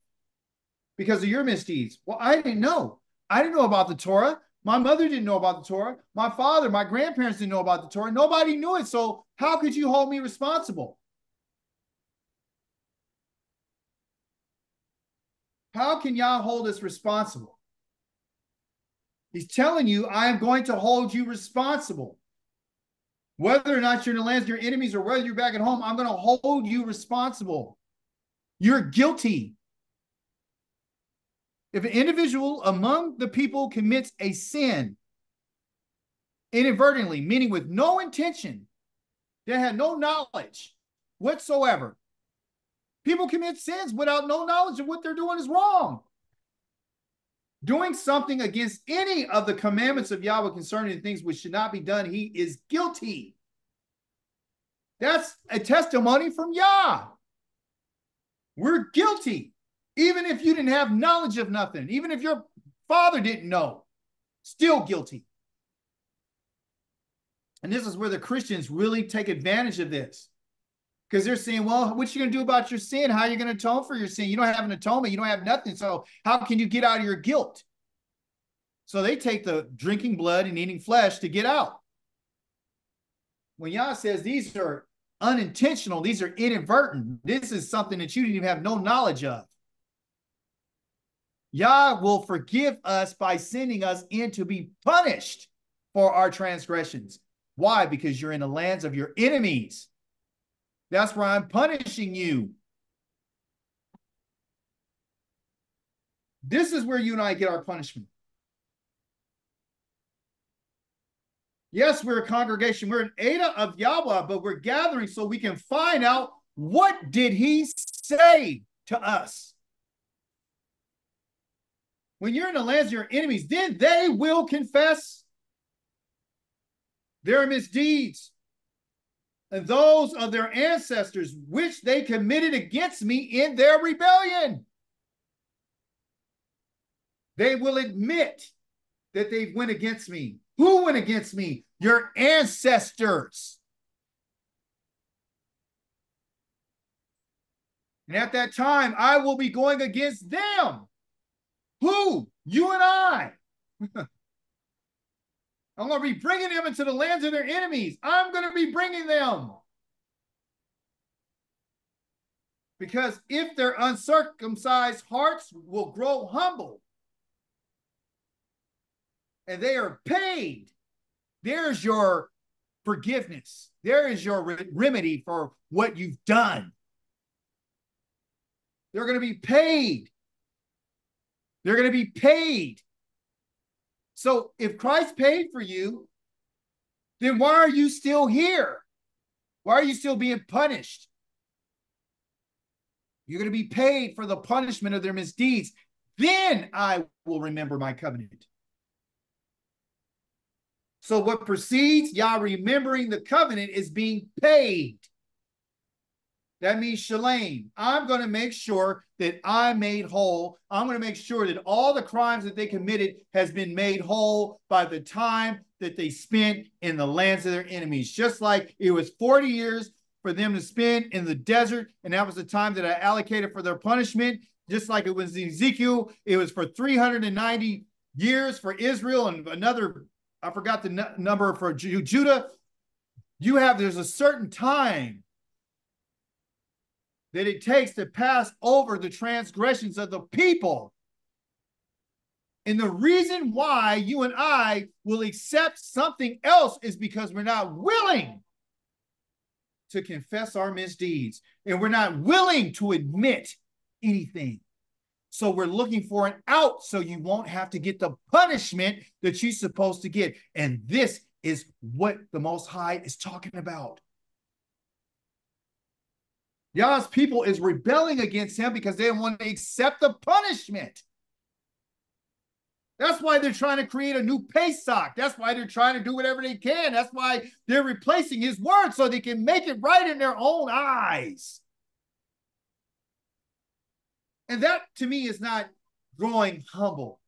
[SPEAKER 1] because of your misdeeds. Well, I didn't know. I didn't know about the Torah. My mother didn't know about the Torah. My father, my grandparents didn't know about the Torah. Nobody knew it. So how could you hold me responsible? How can Yah hold us responsible? He's telling you, I am going to hold you responsible. Whether or not you're in the lands of your enemies or whether you're back at home, I'm going to hold you responsible. You're guilty. If an individual among the people commits a sin inadvertently, meaning with no intention, they had no knowledge whatsoever. People commit sins without no knowledge of what they're doing is wrong. Doing something against any of the commandments of Yahweh concerning the things which should not be done, he is guilty. That's a testimony from Yah. We're guilty. Even if you didn't have knowledge of nothing, even if your father didn't know, still guilty. And this is where the Christians really take advantage of this. Because they're saying, well, what you going to do about your sin? How are you going to atone for your sin? You don't have an atonement. You don't have nothing. So how can you get out of your guilt? So they take the drinking blood and eating flesh to get out. When Yah says these are unintentional, these are inadvertent, this is something that you didn't even have no knowledge of. Yah will forgive us by sending us in to be punished for our transgressions. Why? Because you're in the lands of your enemies. That's where I'm punishing you. This is where you and I get our punishment. Yes, we're a congregation. We're an Ada of Yahweh, but we're gathering so we can find out what did he say to us. When you're in the lands of your enemies, then they will confess their misdeeds and those of their ancestors, which they committed against me in their rebellion. They will admit that they went against me. Who went against me? Your ancestors. And at that time, I will be going against them. Who? You and I. I'm going to be bringing them into the lands of their enemies. I'm going to be bringing them. Because if their uncircumcised hearts will grow humble and they are paid, there's your forgiveness. There is your remedy for what you've done. They're going to be paid. They're going to be paid. So if Christ paid for you, then why are you still here? Why are you still being punished? You're going to be paid for the punishment of their misdeeds. Then I will remember my covenant. So what precedes Yah remembering the covenant is being paid. That means shalom. I'm going to make sure that I'm made whole. I'm going to make sure that all the crimes that they committed has been made whole by the time that they spent in the lands of their enemies. Just like it was 40 years for them to spend in the desert, and that was the time that I allocated for their punishment. Just like it was in Ezekiel, it was for 390 years for Israel, and another, I forgot the number for Judah. There's a certain time that it takes to pass over the transgressions of the people. And the reason why you and I will accept something else is because we're not willing to confess our misdeeds, and we're not willing to admit anything. So we're looking for an out so you won't have to get the punishment that you're supposed to get. And this is what the Most High is talking about. Yah's people is rebelling against him because they don't want to accept the punishment. That's why they're trying to create a new Pesach. That's why they're trying to do whatever they can. That's why they're replacing his word so they can make it right in their own eyes. And that, to me, is not growing humble,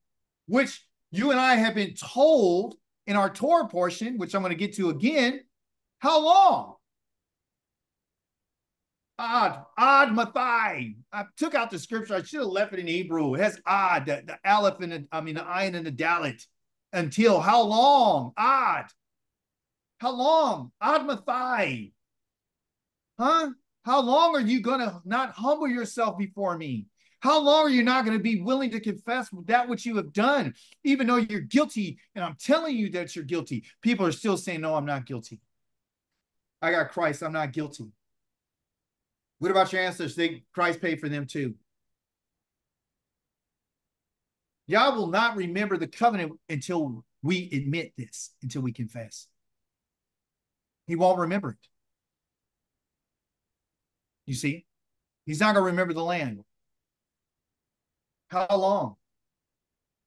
[SPEAKER 1] which you and I have been told in our Torah portion, which I'm going to get to again. How long? Ad Mathai. I took out the scripture. I should have left it in Hebrew. It has Ad, the Aleph, and the Ayin and the Dalet. Until how long? Ad. How long? Ad Mathai. Huh? How long are you going to not humble yourself before me? How long are you not going to be willing to confess that which you have done, even though you're guilty? And I'm telling you that you're guilty. People are still saying, no, I'm not guilty. I got Christ. I'm not guilty. What about your ancestors? Christ paid for them too. Yah will not remember the covenant until we admit this, until we confess. He won't remember it. You see? He's not going to remember the land. How long?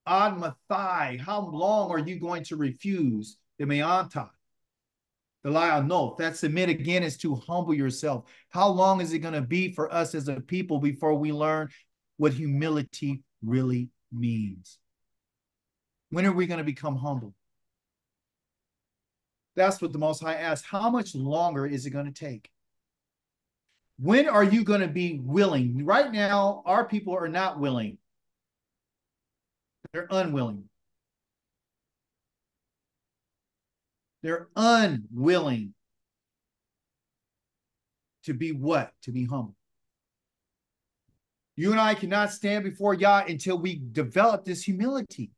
[SPEAKER 1] Ad Mathai. How long are you going to refuse the Me'anta? The La'anot. That submit again is to humble yourself. How long is it going to be for us as a people before we learn what humility really means? When are we going to become humble? That's what the Most High asks. How much longer is it going to take? When are you going to be willing? Right now, our people are not willing. They're unwilling. They're unwilling to be what? To be humble. You and I cannot stand before Yah until we develop this humility.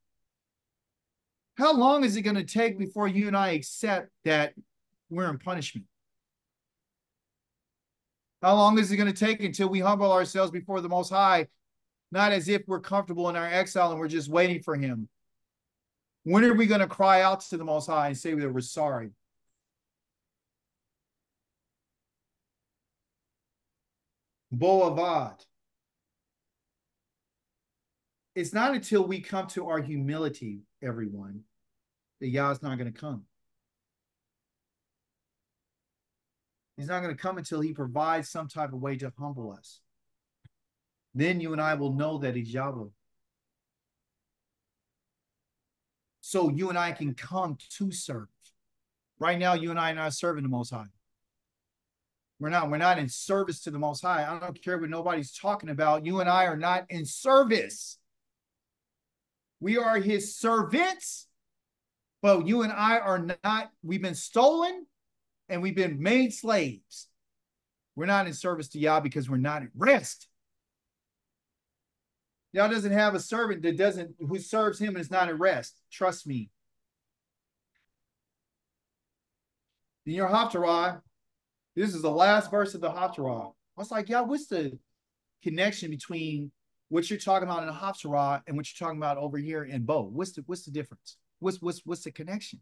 [SPEAKER 1] How long is it going to take before you and I accept that we're in punishment? How long is it going to take until we humble ourselves before the Most High, not as if we're comfortable in our exile and we're just waiting for him? When are we going to cry out to the Most High and say that we're sorry? Boavad. It's not until we come to our humility, everyone, that Yah's not going to come. He's not going to come until he provides some type of way to humble us. Then you and I will know that he's Yahweh. So you and I can come to serve. Right now, you and I are not serving the Most High. We're not in service to the Most High. I don't care what nobody's talking about. You and I are not in service. We are his servants, but you and I are not. We've been stolen and we've been made slaves. We're not in service to Yah because we're not at rest. Yah doesn't have a servant who serves him and is not at rest. Trust me. In your Haftarah, this is the last verse of the Haftarah. I was like, Yah, what's the connection between what you're talking about in the Haftarah and what you're talking about over here in Bo? What's the difference? What's the connection?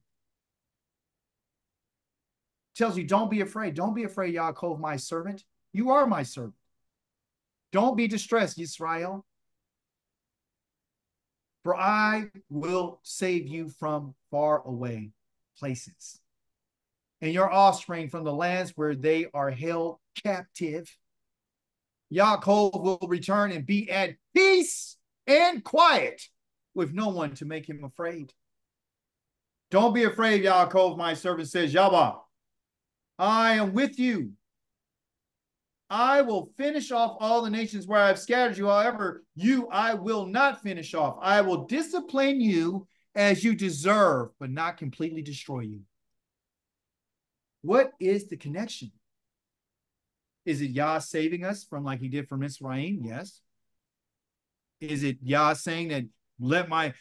[SPEAKER 1] Tells you, don't be afraid. Don't be afraid, Yaakov, my servant. You are my servant. Don't be distressed, Yisrael. For I will save you from far away places, and your offspring from the lands where they are held captive. Yaakov will return and be at peace and quiet with no one to make him afraid. Don't be afraid, Yaakov, my servant says, Yahweh, I am with you. I will finish off all the nations where I've scattered you. However, you I will not finish off. I will discipline you as you deserve, but not completely destroy you. What is the connection? Is it Yah saving us from like he did from Israel? Yes. Is it Yah saying that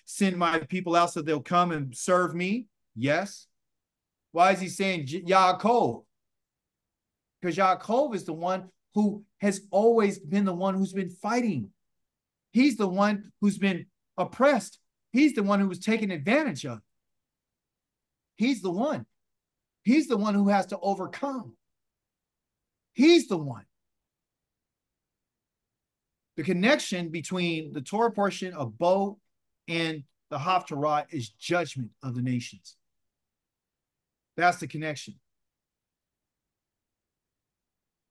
[SPEAKER 1] send my people out so they'll come and serve me? Yes. Why is he saying Yaakov? Because Yaakov is the one who has always been the one who's been fighting. He's the one who's been oppressed. He's the one who was taken advantage of. He's the one. He's the one who has to overcome. He's the one. The connection between the Torah portion of Bo and the Haftarah is judgment of the nations. That's the connection.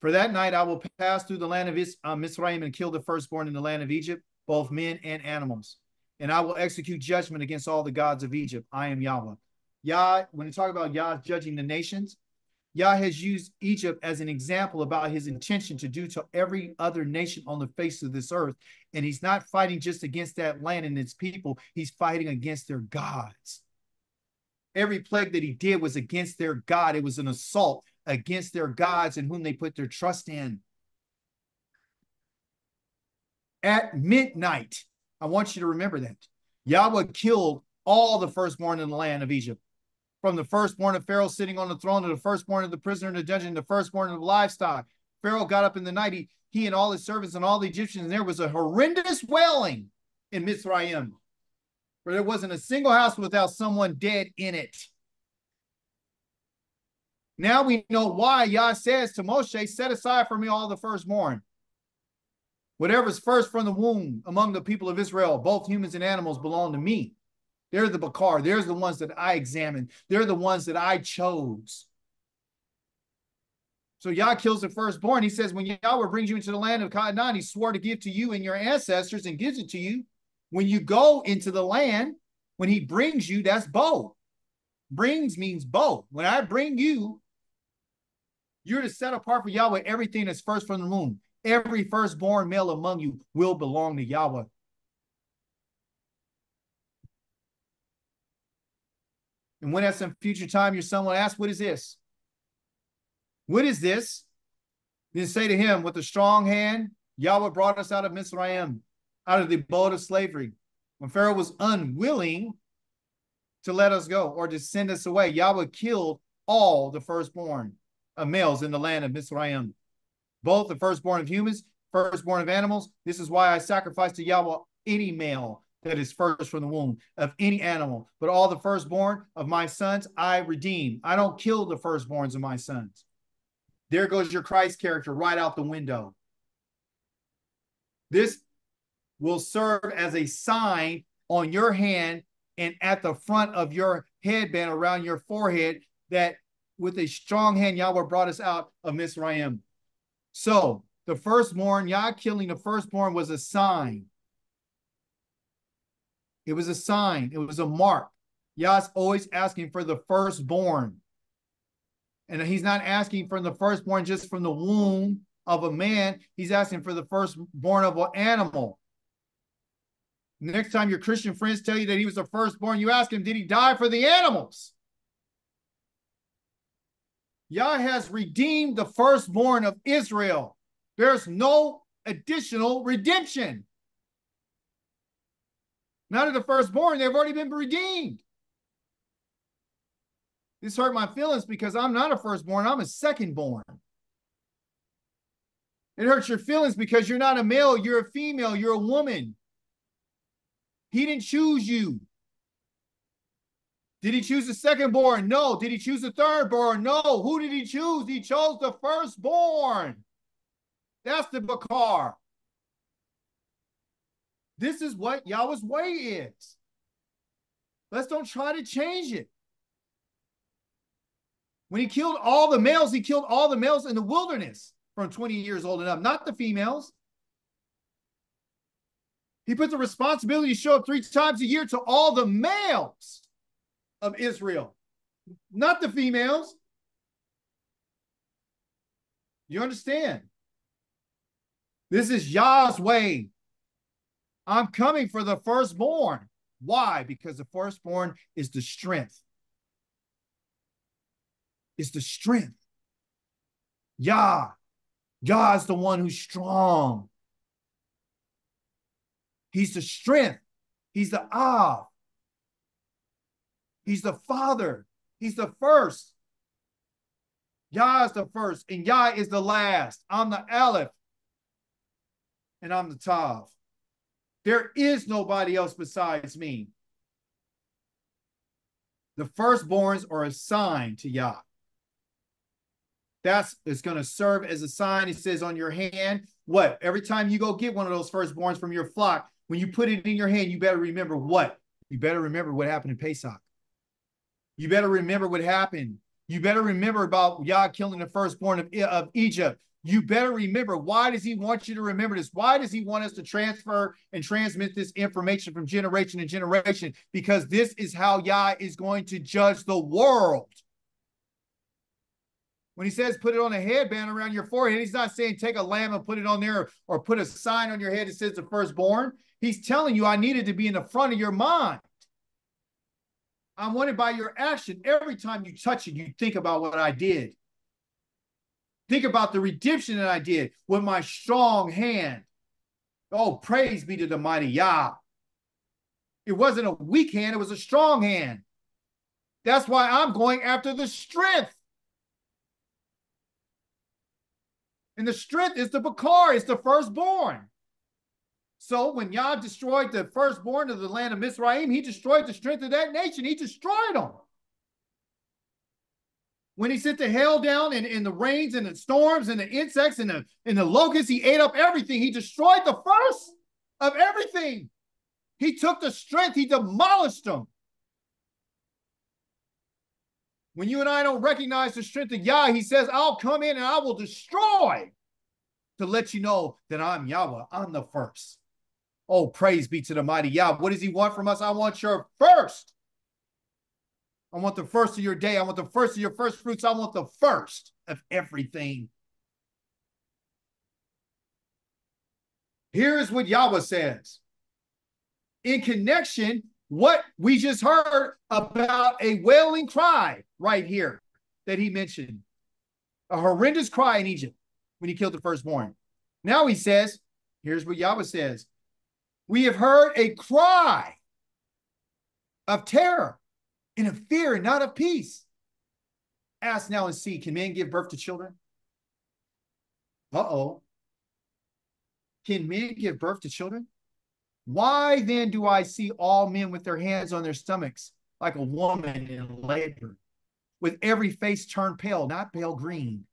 [SPEAKER 1] For that night, I will pass through the land of Mizraim and kill the firstborn in the land of Egypt, both men and animals. And I will execute judgment against all the gods of Egypt. I am Yahweh. Yah, when you talk about Yah judging the nations, Yah has used Egypt as an example about his intention to do to every other nation on the face of this earth. And he's not fighting just against that land and its people. He's fighting against their gods. Every plague that he did was against their God. It was an assault against their gods in whom they put their trust in. At midnight, I want you to remember that. Yahweh killed all the firstborn in the land of Egypt. From the firstborn of Pharaoh sitting on the throne to the firstborn of the prisoner in the dungeon, the firstborn of the livestock. Pharaoh got up in the night, he and all his servants and all the Egyptians, and there was a horrendous wailing in Mizraim, where there wasn't a single house without someone dead in it. Now we know why Yah says to Moshe, set aside for me all the firstborn. Whatever's first from the womb among the people of Israel, both humans and animals, belong to me. They're the Bakar. They're the ones that I examined. They're the ones that I chose. So Yah kills the firstborn. He says, when Yahweh brings you into the land of Canaan, he swore to give to you and your ancestors and gives it to you. When you go into the land, when he brings you, that's Bo. Brings means Bo. When I bring you, you're to set apart for Yahweh everything that's first from the womb. Every firstborn male among you will belong to Yahweh. And when at some future time your son will ask, what is this? What is this? Then say to him, with a strong hand, Yahweh brought us out of Mizraim, out of the abode of slavery. When Pharaoh was unwilling to let us go or to send us away, Yahweh killed all the firstborn of males in the land of Mizraim, both the firstborn of humans, firstborn of animals. This is why I sacrifice to Yahweh any male that is first from the womb of any animal, but all the firstborn of my sons I redeem. I don't kill the firstborns of my sons. There goes your Christ character right out the window. This will serve as a sign on your hand and at the front of your headband around your forehead that with a strong hand Yahweh brought us out of Mizraim. So the firstborn, Yah killing the firstborn was a sign. It was a sign. It was a mark. Yah's always asking for the firstborn. And he's not asking for the firstborn just from the womb of a man. He's asking for the firstborn of an animal. Next time your Christian friends tell you that he was the firstborn, you ask him, did he die for the animals? Yah has redeemed the firstborn of Israel. There's no additional redemption. None of the firstborn, they've already been redeemed. This hurt my feelings because I'm not a firstborn, I'm a secondborn. It hurts your feelings because you're not a male, you're a female, you're a woman. He didn't choose you. Did he choose the secondborn? No. Did he choose the thirdborn? No. Who did he choose? He chose the firstborn. That's the Bakar. This is what Yahweh's way is. Let's don't try to change it. When he killed all the males, he killed all the males in the wilderness. from 20 years old and up, not the females. He put the responsibility to show up 3 times a year to all the males of Israel, not the females. You understand? This is Yah's way. I'm coming for the firstborn. Why? Because the firstborn is the strength. It's the strength. Yah. Yah is the one who's strong. He's the strength. He's the Av. He's the Father. He's the first. Yah is the first, and Yah is the last. I'm the Aleph, and I'm the Tav. There is nobody else besides me. The firstborns are assigned to Yah. It's going to serve as a sign. It says on your hand, what? Every time you go get one of those firstborns from your flock, when you put it in your hand, you better remember what? You better remember what happened in Pesach. You better remember what happened. You better remember about Yah killing the firstborn of Egypt. You better remember. Why does he want you to remember this? Why does he want us to transfer and transmit this information from generation to generation? Because this is how Yah is going to judge the world. When he says put it on a headband around your forehead, he's not saying take a lamb and put it on there or put a sign on your head that says the firstborn. He's telling you I needed to be in the front of your mind. I want it by your action. Every time you touch it, you think about what I did. Think about the redemption that I did with my strong hand. Oh, praise be to the mighty Yah. It wasn't a weak hand, it was a strong hand. That's why I'm going after the strength. And the strength is the Bakar, it's the firstborn. So when Yah destroyed the firstborn of the land of Mizraim, he destroyed the strength of that nation. He destroyed them. When he sent the hail down and the rains and the storms and the insects and the locusts, he ate up everything. He destroyed the first of everything. He took the strength, he demolished them. When you and I don't recognize the strength of Yah, he says, I'll come in and I will destroy to let you know that I'm Yahweh. I'm the first. Oh, praise be to the mighty Yah. What does he want from us? I want your first. I want the first of your day. I want the first of your first fruits. I want the first of everything. Here's what Yahweh says. In connection, what we just heard about a wailing cry right here that he mentioned. A horrendous cry in Egypt when he killed the firstborn. Now he says, here's what Yahweh says. We have heard a cry of terror and of fear and not of peace. Ask now and see, can men give birth to children? Uh-oh. Can men give birth to children? Why then do I see all men with their hands on their stomachs like a woman in labor, with every face turned pale, not pale green?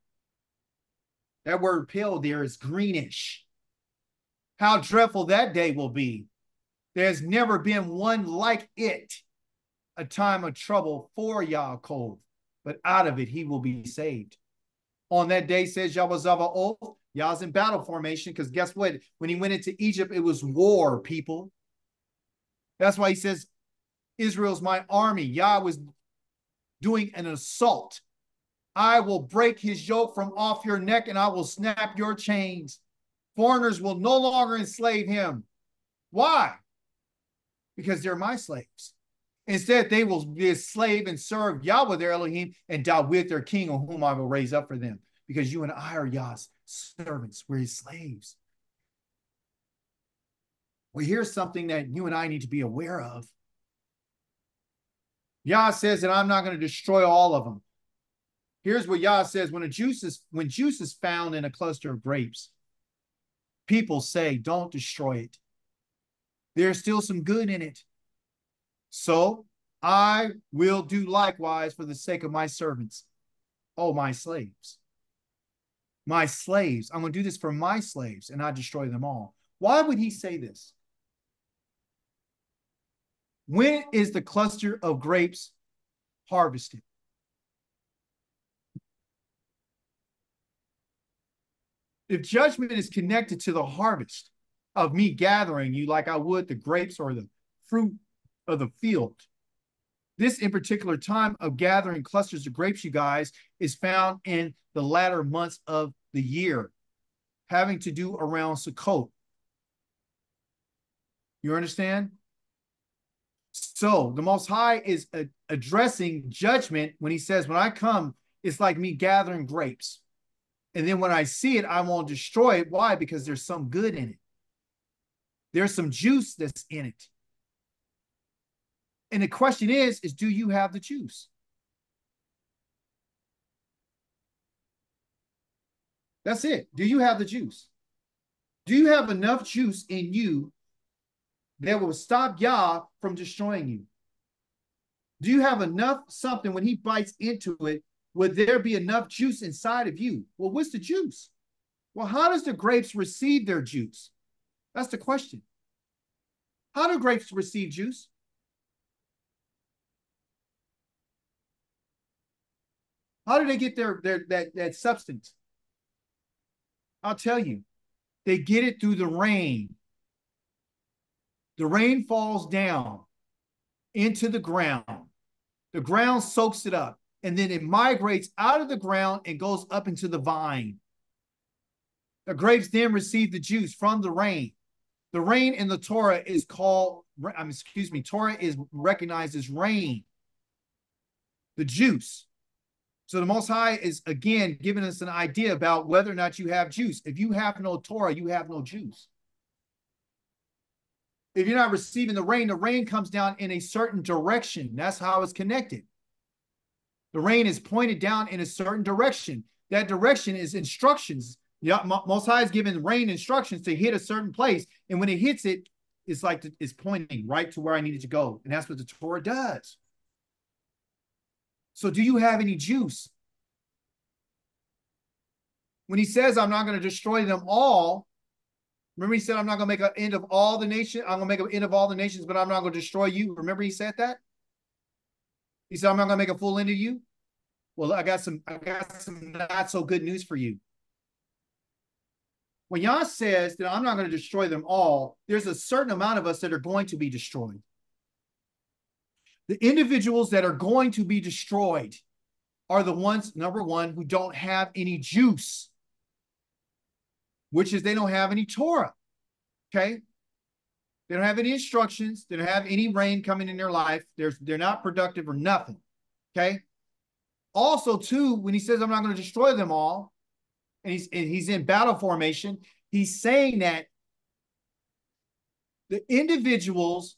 [SPEAKER 1] That word pale there is greenish. How dreadful that day will be. There's never been one like it, a time of trouble for Yaakov, but out of it he will be saved. On that day, says Yahweh Zavaoth, Yah's in battle formation, because guess what? When he went into Egypt, it was war, people. That's why he says, Israel's my army. Yah was doing an assault. I will break his yoke from off your neck, and I will snap your chains. Foreigners will no longer enslave him. Why? Because they're my slaves. Instead, they will be a slave and serve Yahweh their Elohim and Dawid their king, whom I will raise up for them. Because you and I are Yah's servants. We're his slaves. Well, here's something that you and I need to be aware of. Yah says that I'm not going to destroy all of them. Here's what Yah says. When juice is found in a cluster of grapes, people say, don't destroy it. There's still some good in it. So I will do likewise for the sake of my servants. Oh, my slaves. My slaves. I'm going to do this for my slaves and not destroy them all. Why would he say this? When is the cluster of grapes harvested? If judgment is connected to the harvest of me gathering you like I would the grapes or the fruit of the field, this in particular time of gathering clusters of grapes, you guys, is found in the latter months of the year, having to do around Sukkot. You understand? So the Most High is addressing judgment when he says, when I come, it's like me gathering grapes. And then when I see it, I won't destroy it. Why? Because there's some good in it. There's some juice that's in it. And the question is do you have the juice? That's it. Do you have the juice? Do you have enough juice in you that will stop Yah from destroying you? Do you have enough something when he bites into it? Would there be enough juice inside of you? Well, what's the juice? Well, how does the grapes receive their juice? That's the question. How do grapes receive juice? How do they get that substance? I'll tell you. They get it through the rain. The rain falls down into the ground. The ground soaks it up, and then it migrates out of the ground and goes up into the vine. The grapes then receive the juice from the rain. The rain in the Torah is called, Torah is recognized as rain, the juice. So the Most High is, again, giving us an idea about whether or not you have juice. If you have no Torah, you have no juice. If you're not receiving the rain comes down in a certain direction. That's how it's connected. The rain is pointed down in a certain direction. That direction is instructions. Most High is giving rain instructions to hit a certain place. And when it hits it, it's like it's pointing right to where I needed to go. And that's what the Torah does. So do you have any juice? When he says, I'm not going to destroy them all, remember he said, I'm not going to make an end of all the nations. I'm going to make an end of all the nations, but I'm not going to destroy you. Remember he said that? He said, I'm not going to make a full end of you. Well, I got some not so good news for you. When Yah says that I'm not going to destroy them all, there's a certain amount of us that are going to be destroyed. The individuals that are going to be destroyed are the ones, number one, who don't have any juice, which is they don't have any Torah, okay? They don't have any instructions. They don't have any rain coming in their life. They're not productive or nothing, okay? Also, too, when he says, I'm not going to destroy them all, and he's in battle formation, he's saying that the individuals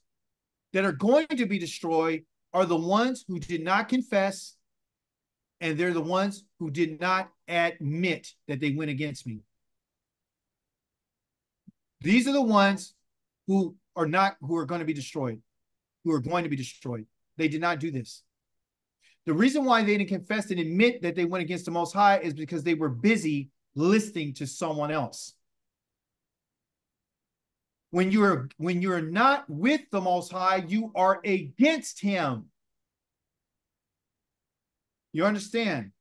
[SPEAKER 1] that are going to be destroyed are the ones who did not confess, and they're the ones who did not admit that they went against me. These are the ones who are going to be destroyed, They did not do this. The reason why they didn't confess and admit that they went against the Most High is because they were busy listening to someone else. When you're not with the Most High, you are against him. You understand?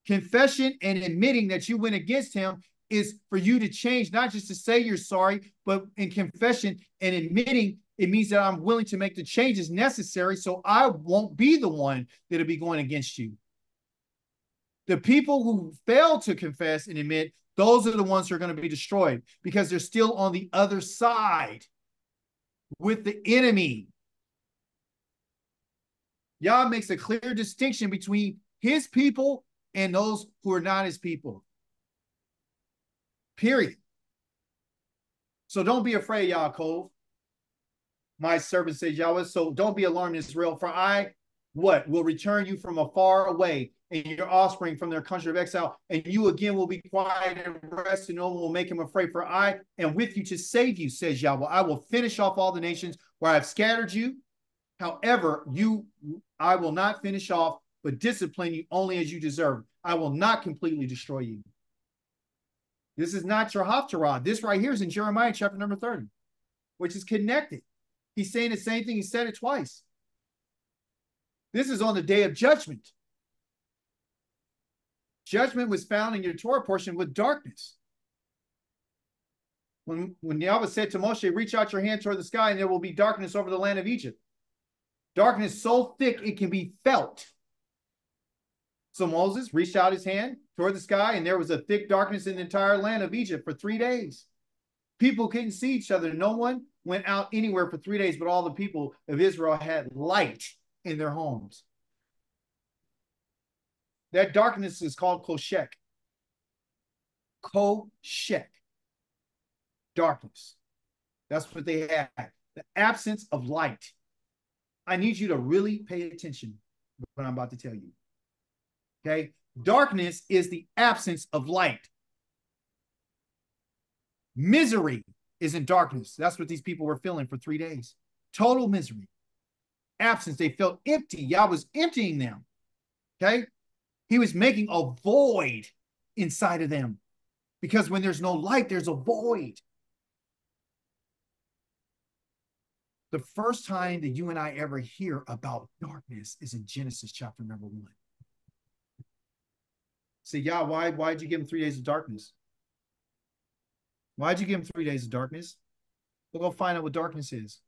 [SPEAKER 1] Confession and admitting that you went against him is for you to change, not just to say you're sorry, but in confession and admitting, it means that I'm willing to make the changes necessary so I won't be the one that'll be going against you. The people who fail to confess and admit, those are the ones who are going to be destroyed because they're still on the other side with the enemy. Yah makes a clear distinction between his people and those who are not his people. Period. So don't be afraid, Yaakov. My servant says Yahweh. So don't be alarmed, Israel, for I, will return you from afar away, and your offspring from their country of exile, and you again will be quiet and rest, and no one will make him afraid. For I am with you to save you, says Yahweh. I will finish off all the nations where I have scattered you. However, I will not finish off, but discipline you only as you deserve. I will not completely destroy you. This is not your Haftarah. This right here is in Jeremiah chapter number 30, which is connected. He's saying the same thing. He said it twice. This is on the day of judgment. Judgment was found in your Torah portion with darkness. When Yahweh said to Moshe, reach out your hand toward the sky and there will be darkness over the land of Egypt. Darkness so thick it can be felt. So Moses reached out his hand toward the sky and there was a thick darkness in the entire land of Egypt for 3 days. People couldn't see each other. No one went out anywhere for 3 days, but all the people of Israel had light in their homes. That darkness is called Koshek. Koshek. Darkness. That's what they had. The absence of light. I need you to really pay attention to what I'm about to tell you. Okay? Darkness is the absence of light. Misery is in darkness. That's what these people were feeling for 3 days. Total misery. Absence. They felt empty. Yah was emptying them. Okay? He was making a void inside of them. Because when there's no light, there's a void. The first time that you and I ever hear about darkness is in Genesis chapter number 1. Say, Yah, why'd you give him 3 days of darkness? Why'd you give him 3 days of darkness? We'll go find out what darkness is.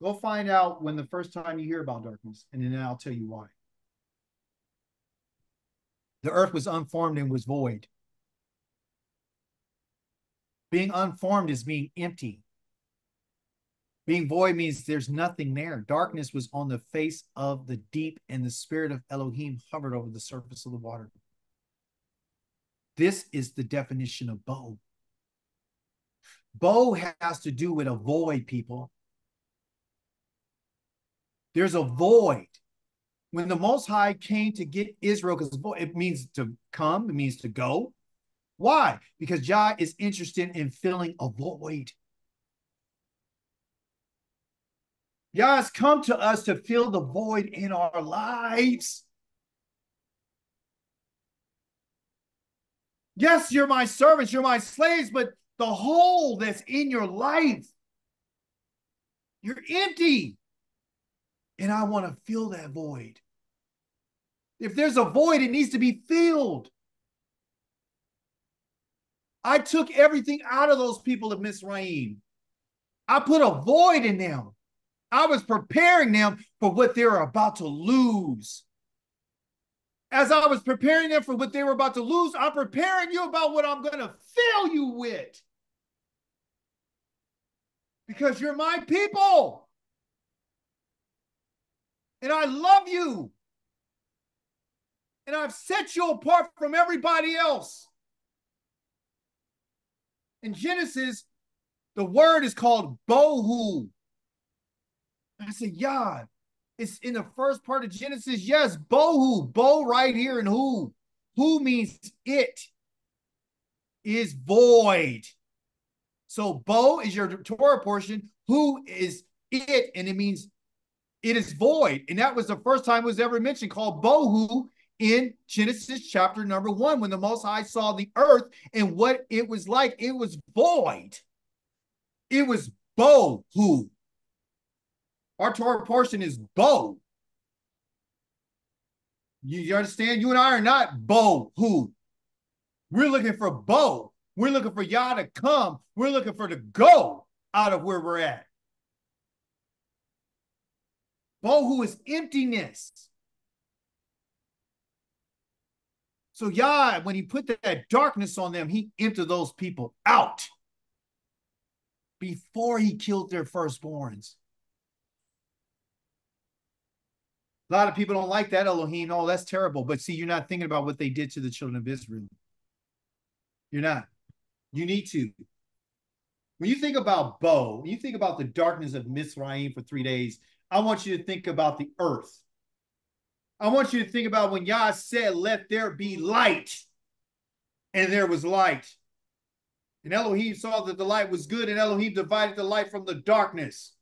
[SPEAKER 1] Go find out when the first time you hear about darkness, and then I'll tell you why. The earth was unformed and was void. Being unformed is being empty. Being void means there's nothing there. Darkness was on the face of the deep, and the spirit of Elohim hovered over the surface of the water. This is the definition of Bo. Bo has to do with a void, people. There's a void. When the Most High came to get Israel, because it means to come, it means to go. Why? Because Yah is interested in filling a void. Yah has come to us to fill the void in our lives. Yes, you're my servants, you're my slaves, but the hole that's in your life, you're empty. And I want to fill that void. If there's a void, it needs to be filled. I took everything out of those people of Mizraim. I put a void in them. I was preparing them for what they were about to lose. As I was preparing them for what they were about to lose, I'm preparing you about what I'm going to fill you with. Because you're my people. And I love you. And I've set you apart from everybody else. In Genesis, the word is called bohu. I said, Yah, it's in the first part of Genesis. Yes, bohu, bo right here, and who. Who means it is void. So bo is your Torah portion. Who is it? And it means it is void. And that was the first time it was ever mentioned, called bohu, in Genesis chapter number 1, when the Most High saw the earth and what it was like. It was void. It was bohu. Our Torah portion is bo. You understand? You and I are not bohu. We're looking for bo. We're looking for Yah to come. We're looking for to go out of where we're at. Bohu is emptiness. So Yah, when he put that darkness on them, he emptied those people out before he killed their firstborns. A lot of people don't like that, Elohim. Oh, that's terrible. But see, you're not thinking about what they did to the children of Israel. You're not. You need to. When you think about Bo, when you think about the darkness of Mizraim for 3 days, I want you to think about the earth. I want you to think about when Yah said, let there be light. And there was light. And Elohim saw that the light was good, and Elohim divided the light from the darkness.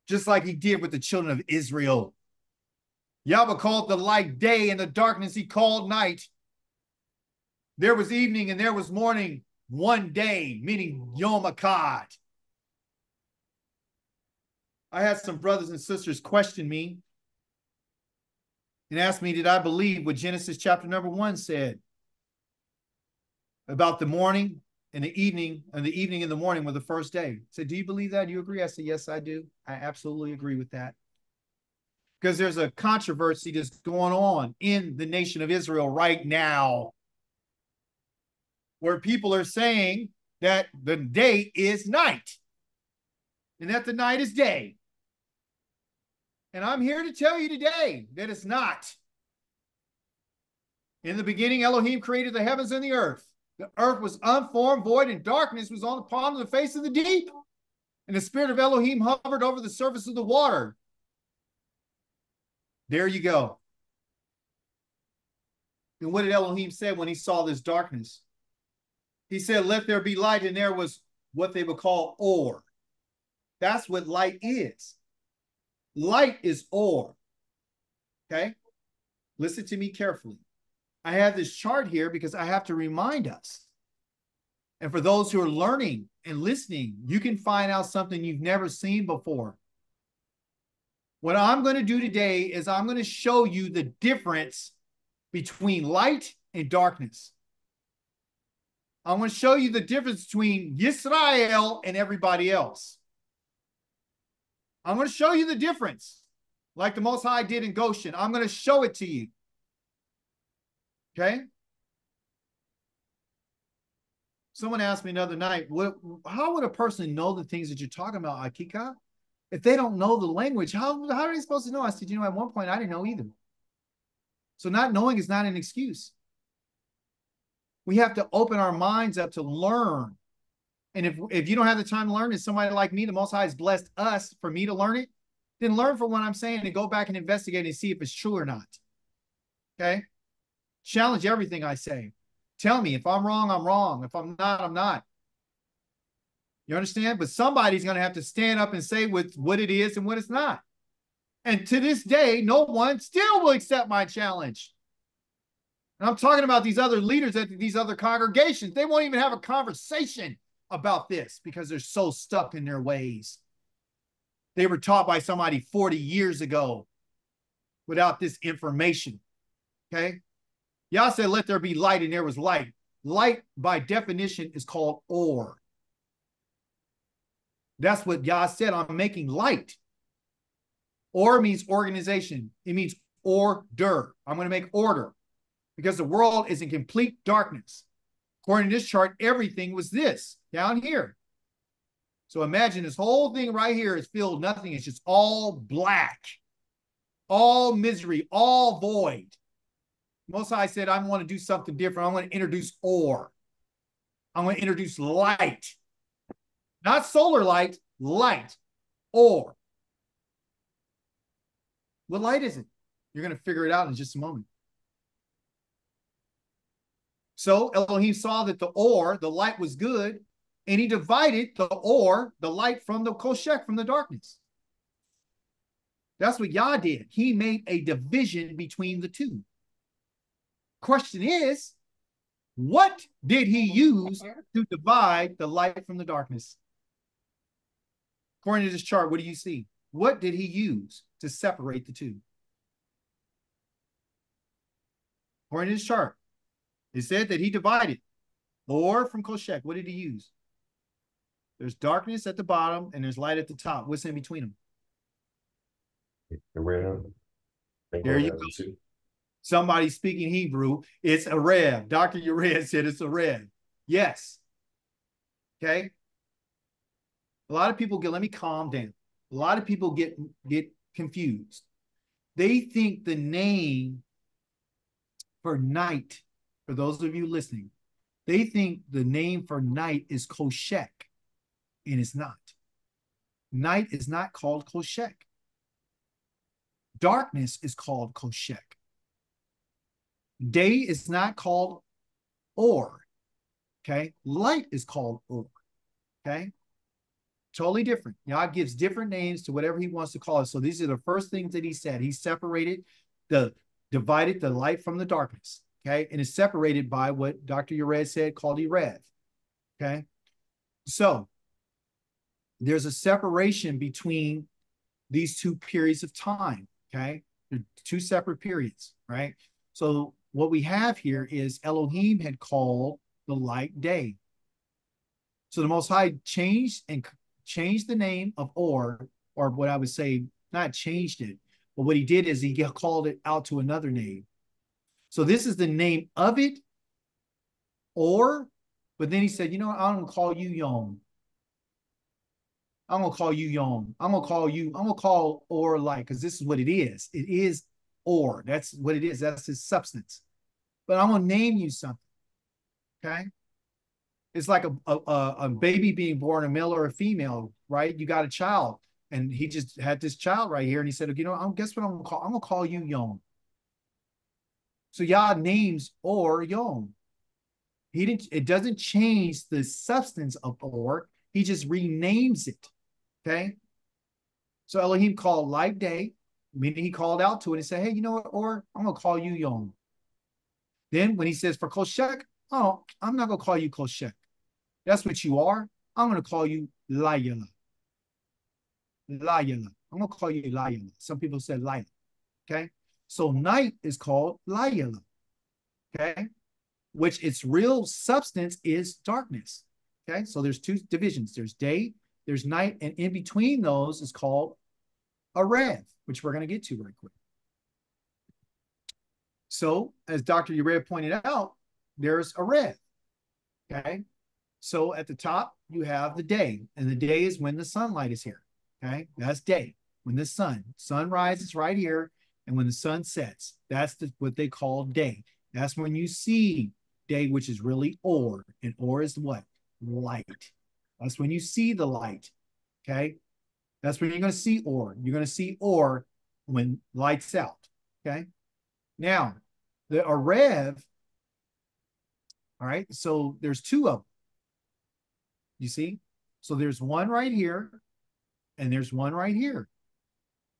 [SPEAKER 1] Just like he did with the children of Israel. Yahweh called the light day, and the darkness he called night. There was evening and there was morning, one day, meaning Yom Akkad. I had some brothers and sisters question me and asked me, did I believe what Genesis chapter number 1 said about the morning and the evening and the morning were the first day. I said, do you believe that? Do you agree? I said, yes, I do. I absolutely agree with that. Because there's a controversy that's going on in the nation of Israel right now, where people are saying that the day is night and that the night is day. And I'm here to tell you today that it's not. In the beginning, Elohim created the heavens and the earth. The earth was unformed, void, and darkness was upon the face of the deep. And the spirit of Elohim hovered over the surface of the water. There you go. And what did Elohim say when he saw this darkness? He said, let there be light, and there was what they would call or. That's what light is. Light is or. Okay? Listen to me carefully. I have this chart here because I have to remind us. And for those who are learning and listening, you can find out something you've never seen before. What I'm going to do today is I'm going to show you the difference between light and darkness. I'm going to show you the difference between Yisrael and everybody else. I'm going to show you the difference, like the Most High did in Goshen. I'm going to show it to you. Okay? Someone asked me the other night, how would a person know the things that you're talking about, Akika? If they don't know the language, how are they supposed to know? I said, at one point, I didn't know either. So not knowing is not an excuse. We have to open our minds up to learn. And if you don't have the time to learn, and somebody like me, the Most High has blessed us for me to learn it, then learn from what I'm saying and go back and investigate and see if it's true or not. Okay? Challenge everything I say. Tell me if I'm wrong, I'm wrong. If I'm not, I'm not. You understand? But somebody's going to have to stand up and say what it is and what it's not. And to this day, no one still will accept my challenge. And I'm talking about these other leaders at these other congregations. They won't even have a conversation about this because they're so stuck in their ways. They were taught by somebody 40 years ago without this information. Okay? Yah said, let there be light, and there was light. Light, by definition, is called or. That's what Yah said. I'm making light. Or means organization. It means order. I'm going to make order because the world is in complete darkness. According to this chart, everything was this down here. So imagine this whole thing right here is filled nothing. It's just all black, all misery, all void. Most High said, I want to do something different. I want to introduce or. I'm going to introduce light. Not solar light, light. Or. What light is it? You're going to figure it out in just a moment. So Elohim saw that the or, the light was good, and he divided the or, the light from the koshek, from the darkness. That's what Yah did. He made a division between the two. Question is, what did he use to divide the light from the darkness? According to this chart, what do you see? What did he use to separate the two? According to this chart, it said that he divided or from koshek. What did he use? There's darkness at the bottom and there's light at the top. What's in between them? There you go. Somebody speaking Hebrew, it's a Rev. Dr. Yared said it's a Rev. Yes. Okay. A lot of people let me calm down. A lot of people get confused. They think the name for night, for those of you listening, they think the name for night is koshek, and it's not. Night is not called koshek. Darkness is called koshek. Day is not called or. Okay. Light is called or. Okay. Totally different. Yah gives different names to whatever he wants to call it. So these are the first things that he said. He divided the light from the darkness. Okay. And it's separated by what Dr. Yared said called Erev. Okay. So there's a separation between these two periods of time. Okay. They're two separate periods. Right. So what we have here is Elohim had called the light day. So the Most High changed the name of or what I would say, not changed it, but what he did is he called it out to another name. So this is the name of it, or, but then he said, you know what, I'm gonna call you Yom. I'm gonna call you Yom. I'm gonna call or light, because this is what it is. It is or. That's what it is. That's his substance. But I'm gonna name you something. Okay. It's like a baby being born, a male or a female, right? You got a child, and he just had this child right here, and he said, you know, guess what I'm gonna call? I'm gonna call you Yom. So Yah names or Yom. He didn't. It doesn't change the substance of or. He just renames it. Okay. So Elohim called light day, meaning he called out to it and said, hey, you know what? Or I'm gonna call you Yom. Then when he says for Koshek, oh, I'm not gonna call you Koshek. That's what you are. I'm gonna call you Layala. Layala. I'm gonna call you Layala. Some people said Layla. Okay. So night is called Layala. Okay. Which its real substance is darkness. Okay. So there's two divisions. There's day, there's night, and in between those is called a rev, which we're going to get to right quick. So as Dr. Urea pointed out, there's a rev. Okay. So at the top, you have the day, and the day is when the sunlight is here. Okay. That's day. When the sun rises right here, and when the sun sets, that's what they call day. That's when you see day, which is really or, and or is what? Light. That's when you see the light. Okay. That's when you're going to see or. You're going to see or when lights out. Okay. Now, the Arev, all right, so there's two of them. You see? So there's one right here, and there's one right here.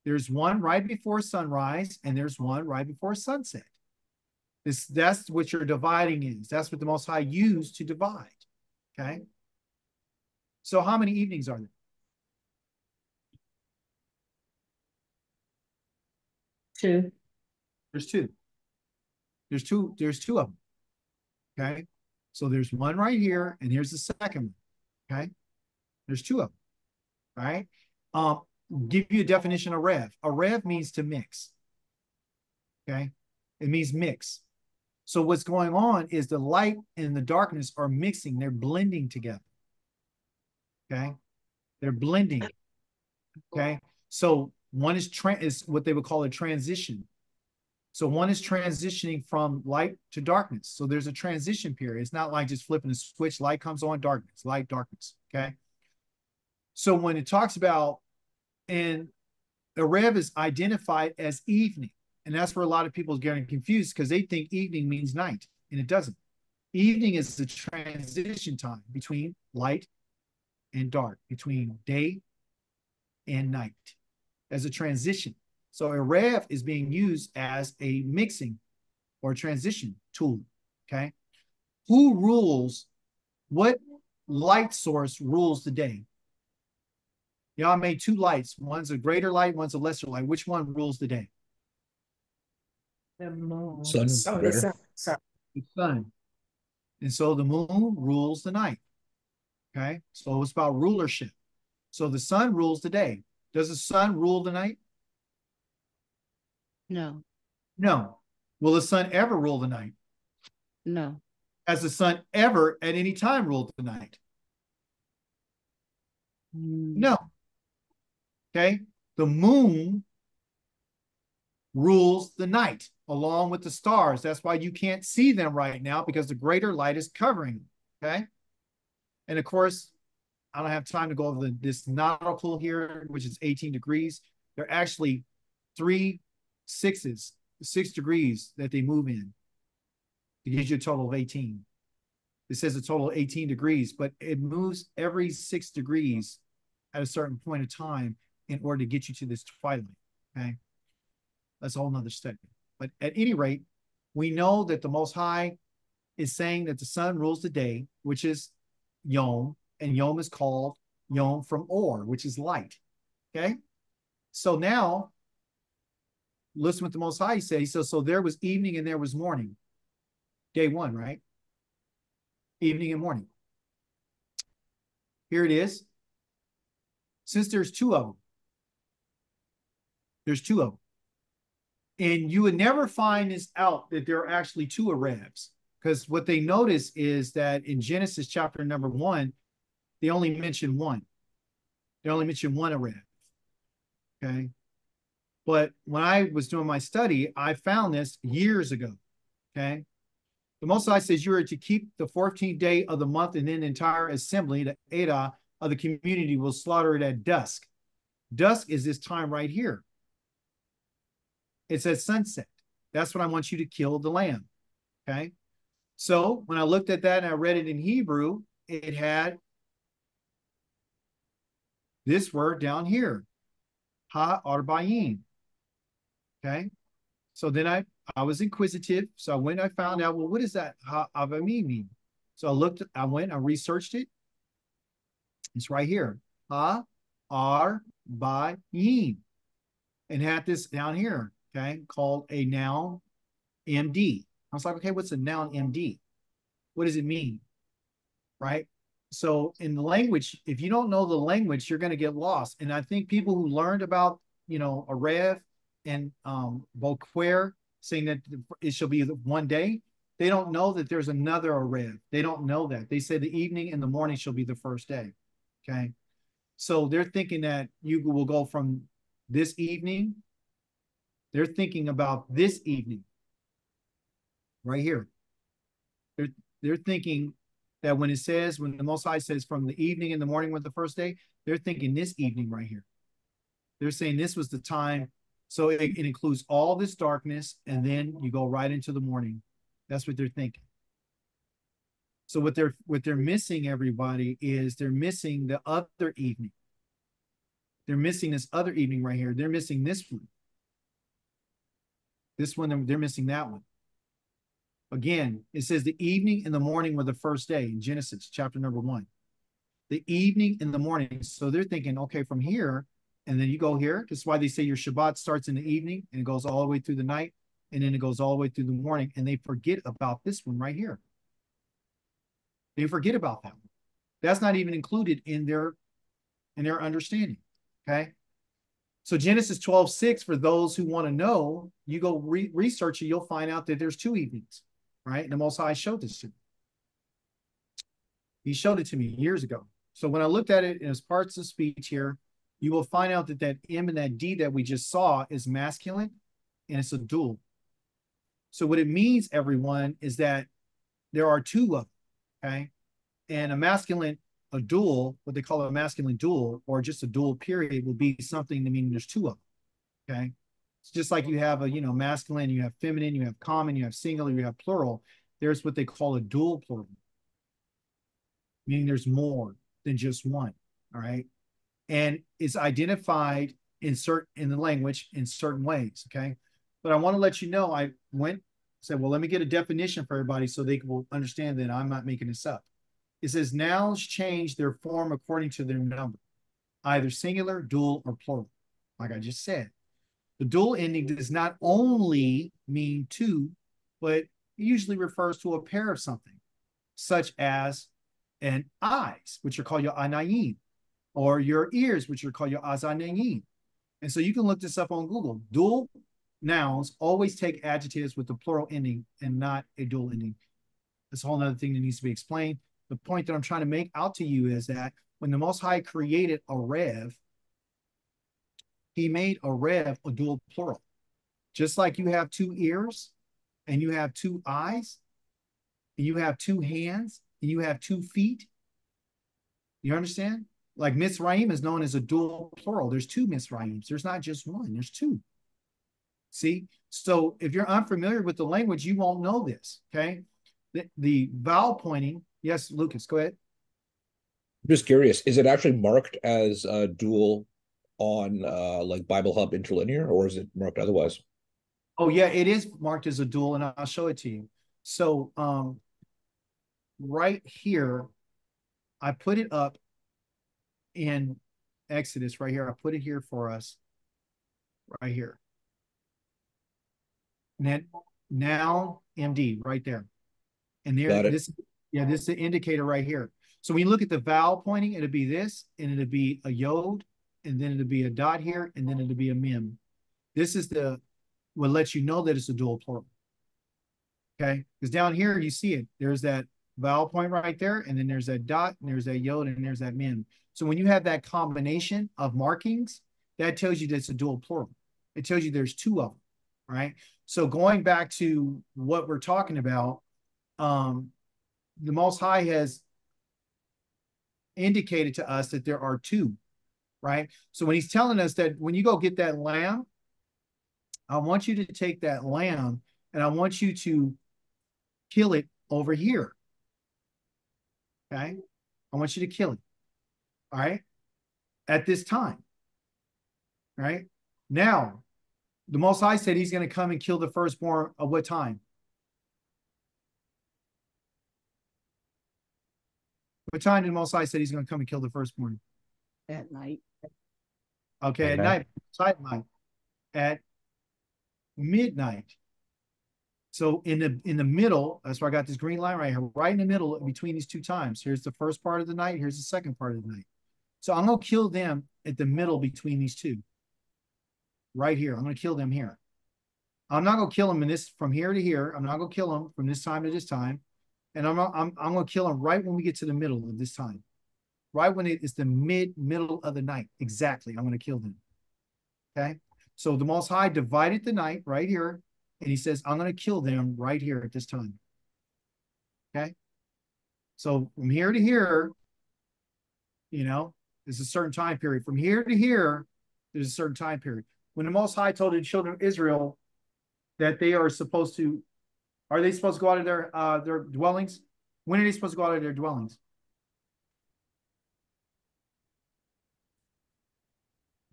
[SPEAKER 1] There's one right before sunrise, and there's one right before sunset. That's what your dividing is. That's what the Most High used to divide. Okay. So how many evenings are there?
[SPEAKER 4] Two.
[SPEAKER 1] There's two. There's two of them. Okay. So there's one right here, and here's the second one. Okay. There's two of them. All right. Give you a definition of rev. A rev means to mix. Okay. It means mix. So what's going on is the light and the darkness are mixing. They're blending together. Okay. They're blending. Okay. So one is what they would call a transition. So one is transitioning from light to darkness. So there's a transition period. It's not like just flipping a switch, light comes on, darkness, light, darkness. Okay. So when it talks about, and the Rev is identified as evening, and that's where a lot of people are getting confused because they think evening means night, and it doesn't. Evening is the transition time between light and dark, between day and night, as a transition. So a Rev is being used as a mixing or transition tool. Okay. Who rules? What light source rules the day? Y'all made two lights. One's a greater light, one's a lesser light. Which one rules the day?
[SPEAKER 4] The moon.
[SPEAKER 2] Sun,
[SPEAKER 4] Oh, the
[SPEAKER 2] greater.
[SPEAKER 4] sun.
[SPEAKER 1] The sun. And so the moon rules the night. Okay. So it's about rulership. So the sun rules the day. Does the sun rule the night?
[SPEAKER 4] No,
[SPEAKER 1] No. Will the sun ever rule the night?
[SPEAKER 4] no.
[SPEAKER 1] Has the sun ever at any time ruled the night? No. Okay. The moon rules the night along with the stars. That's why you can't see them right now, because the greater light is covering them. Okay. And of course, I don't have time to go over this nautical here, which is 18 degrees. They're actually 6 degrees that they move in. It gives you a total of 18. It says a total of 18 degrees, but it moves every 6 degrees at a certain point of time in order to get you to this twilight. Okay. That's a whole nother study. But at any rate, we know that the Most High is saying that the sun rules the day, which is Yom, and Yom is called Yom from Or, which is light. Okay. So now, listen what the Most High says. He says, so there was evening and there was morning. Day one, right? Evening and morning. Here it is. Since there's two of them, there's two of them. And you would never find this out that there are actually two Arevs, because what they notice is that in Genesis chapter number 1, they only mention one. They only mention one Arev. Okay. But when I was doing my study, I found this years ago. Okay. The Most High says you are to keep the 14th day of the month, and then the entire assembly, the Edah of the community, will slaughter it at dusk. Dusk is this time right here. It's at sunset. That's when I want you to kill the lamb. Okay. So when I looked at that and I read it in Hebrew, it had this word down here, ha-arbayim. Okay. So then I was inquisitive. So when I found out, well, what does that ha-arbayim mean? So I went, I researched it. It's right here. Ha-arbayim. And had this down here, okay, called a noun MD. I was like, okay, what's a noun MD? What does it mean? Right? So in the language, if you don't know the language, you're going to get lost. And I think people who learned about, Arev and Boquer saying that it shall be one day, they don't know that there's another Arev. They don't know that. They say the evening and the morning shall be the first day. Okay. So they're thinking that you will go from this evening. They're thinking about this evening right here. They're thinking that when the Most High says from the evening and the morning was the first day, they're thinking this evening right here. They're saying this was the time. So it includes all this darkness, and then you go right into the morning. That's what they're thinking. So what they're missing, everybody, is they're missing the other evening. They're missing this other evening right here. They're missing this one. This one, they're missing that one. Again, it says the evening and the morning were the first day in Genesis chapter number 1. The evening and the morning. So they're thinking, okay, from here, and then you go here. That's why they say your Shabbat starts in the evening and it goes all the way through the night, and then it goes all the way through the morning. And they forget about this one right here. They forget about that one. That's not even included in their understanding. Okay. So Genesis 12:6, for those who want to know, you go research it, you'll find out that there's two evenings, right? And the Most High showed this to me. He showed it to me years ago. So when I looked at it as parts of speech here, you will find out that that M and that D that we just saw is masculine, and it's a dual. So what it means, everyone, is that there are two of them, okay? And a dual, what they call a masculine dual, or just a dual period, will be something that means there's two of them. Okay. It's just like you have a, masculine, you have feminine, you have common, you have singular, you have plural. There's what they call a dual plural, meaning there's more than just one. All right. And it's identified in the language in certain ways. Okay. But I want to let you know, said, well, let me get a definition for everybody so they will understand that I'm not making this up. It says nouns change their form according to their number, either singular, dual, or plural, like I just said. The dual ending does not only mean two, but it usually refers to a pair of something, such as an eyes, which are called your anayim, or your ears, which are called your azanayim. And so you can look this up on Google. Dual nouns always take adjectives with the plural ending and not a dual ending. That's a whole other thing that needs to be explained. The point that I'm trying to make out to you is that when the Most High created a Rev, he made a Rev a dual plural. Just like you have two ears, and you have two eyes, and you have two hands, and you have 2 feet. You understand? Like Mitzrayim is known as a dual plural. There's 2 Mitzrayims. There's not just one. There's 2. See? So if you're unfamiliar with the language, you won't know this, okay? The vowel pointing. Yes, Lucas, go ahead.
[SPEAKER 2] I'm just curious, is it actually marked as a dual on like Bible Hub Interlinear, or is it marked otherwise?
[SPEAKER 1] Oh, yeah, it is marked as a dual, and I'll show it to you. So right here, I put it up in Exodus right here. I put it here for us right here. Now MD right there. And there, this is the indicator right here. So when you look at the vowel pointing, it'll be this, and it'll be a yod, and then it'll be a dot here, and then it'll be a mem. This is what lets you know that it's a dual plural. Okay, because down here you see it. There's that vowel point right there, and then there's that dot, and there's that yod, and there's that mem. So when you have that combination of markings, that tells you that it's a dual plural. It tells you there's two of them, right? So going back to what we're talking about, the Most High has indicated to us that there are two, right? So when he's telling us that when you go get that lamb, I want you to take that lamb and I want you to kill it over here. Okay? I want you to kill it. All right? At this time. All right? Now, the Most High said he's going to come and kill the firstborn of what time? What time did the Most High said he's going to come and kill the firstborn?
[SPEAKER 4] At night.
[SPEAKER 1] Okay, at night. At midnight. So in the middle, that's where I got this green line right here, right in the middle between these two times. Here's the first part of the night. Here's the second part of the night. So I'm going to kill them at the middle between these two. Right here. I'm going to kill them here. I'm not going to kill them from here to here. I'm not going to kill them from this time to this time. And I'm going to kill them right when we get to the middle of this time. Right when it's the middle of the night. Exactly. I'm going to kill them. Okay. So the Most High divided the night right here. And he says, I'm going to kill them right here at this time. Okay. So from here to here, there's a certain time period. From here to here, there's a certain time period. When the Most High told the children of Israel that they are supposed to go out of their dwellings? When are they supposed to go out of their dwellings?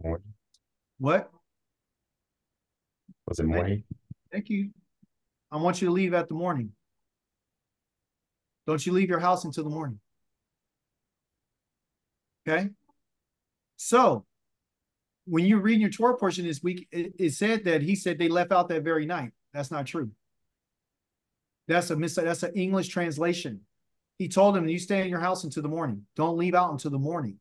[SPEAKER 3] Morning.
[SPEAKER 1] What?
[SPEAKER 3] Was it morning?
[SPEAKER 1] Thank you. I want you to leave at the morning. Don't you leave your house until the morning. Okay? So, when you read your Torah portion this week, it said that he said they left out that very night. That's not true. That's an English translation. He told them, you stay in your house until the morning. Don't leave out until the morning.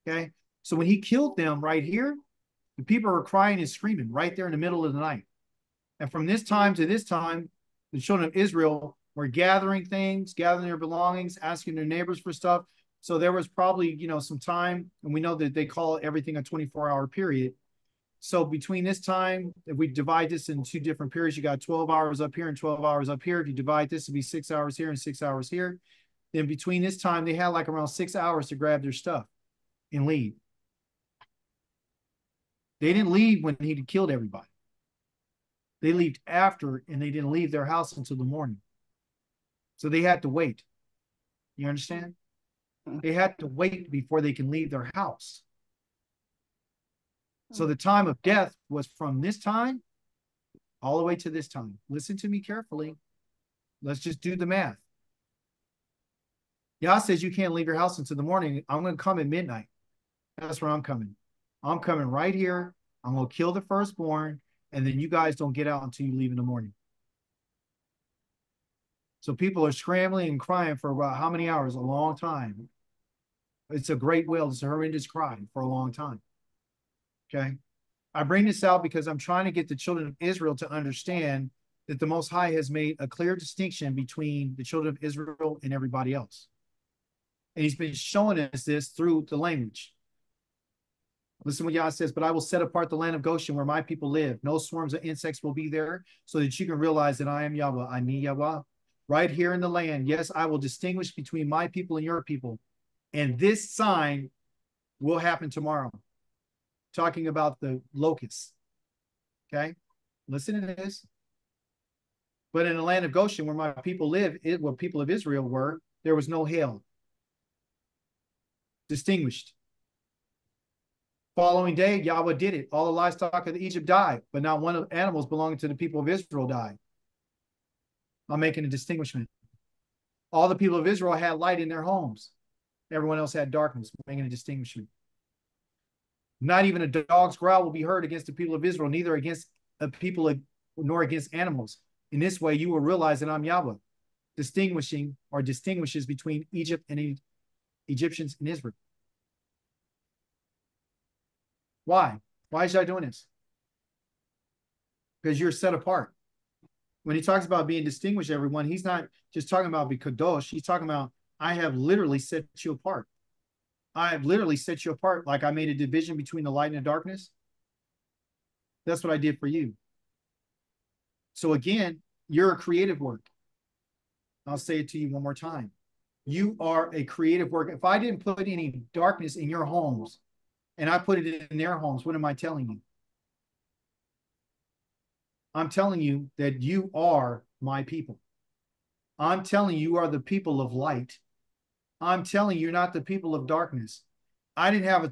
[SPEAKER 1] Okay? So when he killed them right here, the people were crying and screaming right there in the middle of the night. And from this time to this time, the children of Israel were gathering things, gathering their belongings, asking their neighbors for stuff. So there was probably, some time, and we know that they call everything a 24-hour period. So between this time, if we divide this in two different periods, you got 12 hours up here and 12 hours up here. If you divide this, it'd be 6 hours here and 6 hours here. Then between this time, they had like around 6 hours to grab their stuff and leave. They didn't leave when he killed everybody. They left after, and they didn't leave their house until the morning. So they had to wait. You understand? They had to wait before they can leave their house. So the time of death was from this time all the way to this time. Listen to me carefully. Let's just do the math. Yah says you can't leave your house until the morning. I'm going to come at midnight. That's where I'm coming. I'm coming right here. I'm going to kill the firstborn, and then you guys don't get out until you leave in the morning. So people are scrambling and crying for about how many hours? A long time. It's a great wail. It's a horrendous cry for a long time. Okay. I bring this out because I'm trying to get the children of Israel to understand that the Most High has made a clear distinction between the children of Israel and everybody else. And he's been showing us this through the language. Listen what Yah says, but I will set apart the land of Goshen where my people live. No swarms of insects will be there, so that you can realize that I am Yahweh. I mean Yahweh. Right here in the land, yes, I will distinguish between my people and your people. And this sign will happen tomorrow. Talking about the locusts. Okay? Listen to this. But in the land of Goshen, where my people live, where people of Israel were, there was no hail. Distinguished. Following day, Yahweh did it. All the livestock of Egypt died, but not one of the animals belonging to the people of Israel died. I'm making a distinguishment. All the people of Israel had light in their homes. Everyone else had darkness, making a distinguishment. Not even a dog's growl will be heard against the people of Israel, neither against a people nor against animals. In this way, you will realize that I'm Yahweh, distinguishes between Egypt and Egyptians and Israel. Why? Why is Yah doing this? Because you're set apart. When he talks about being distinguished, everyone, he's not just talking about be kadosh. He's talking about, I have literally set you apart. I have literally set you apart, like I made a division between the light and the darkness. That's what I did for you. So again, you're a creative work. I'll say it to you one more time. You are a creative work. If I didn't put any darkness in your homes and I put it in their homes, what am I telling you? I'm telling you that you are my people. I'm telling you, you are the people of light. I'm telling you, you're not the people of darkness. I didn't have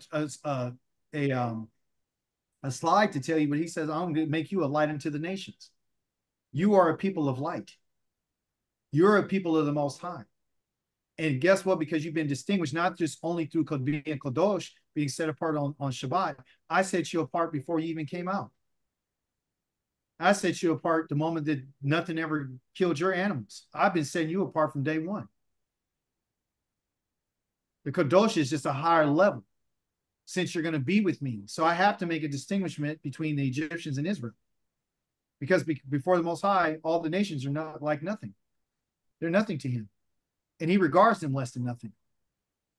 [SPEAKER 1] a slide to tell you, but he says, I'm going to make you a light unto the nations. You are a people of light. You're a people of the Most High. And guess what? Because you've been distinguished, not just only through being Kadosh, being set apart on Shabbat, I set you apart before you even came out. I set you apart the moment that nothing ever killed your animals. I've been setting you apart from day one. The Kadosh is just a higher level since you're going to be with me. So I have to make a distinguishment between the Egyptians and Israel. Because before the Most High, all the nations are not like nothing. They're nothing to him. And he regards them less than nothing.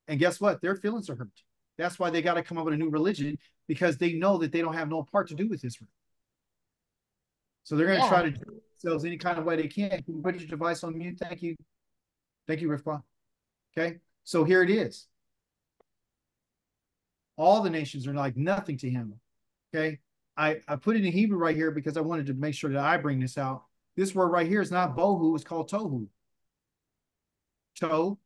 [SPEAKER 1] And guess what? Their feelings are hurt. That's why they got to come up with a new religion, because they know that they don't have no part to do with Israel. So they're going to try to do themselves any kind of way they can. Can you put your device on mute? Thank you. Thank you, Rifka. Okay. So here it is. All the nations are like nothing to him. Okay. I put it in Hebrew right here because I wanted to make sure that I bring this out. This word right here is not bohu, it's called tohu. Tohu.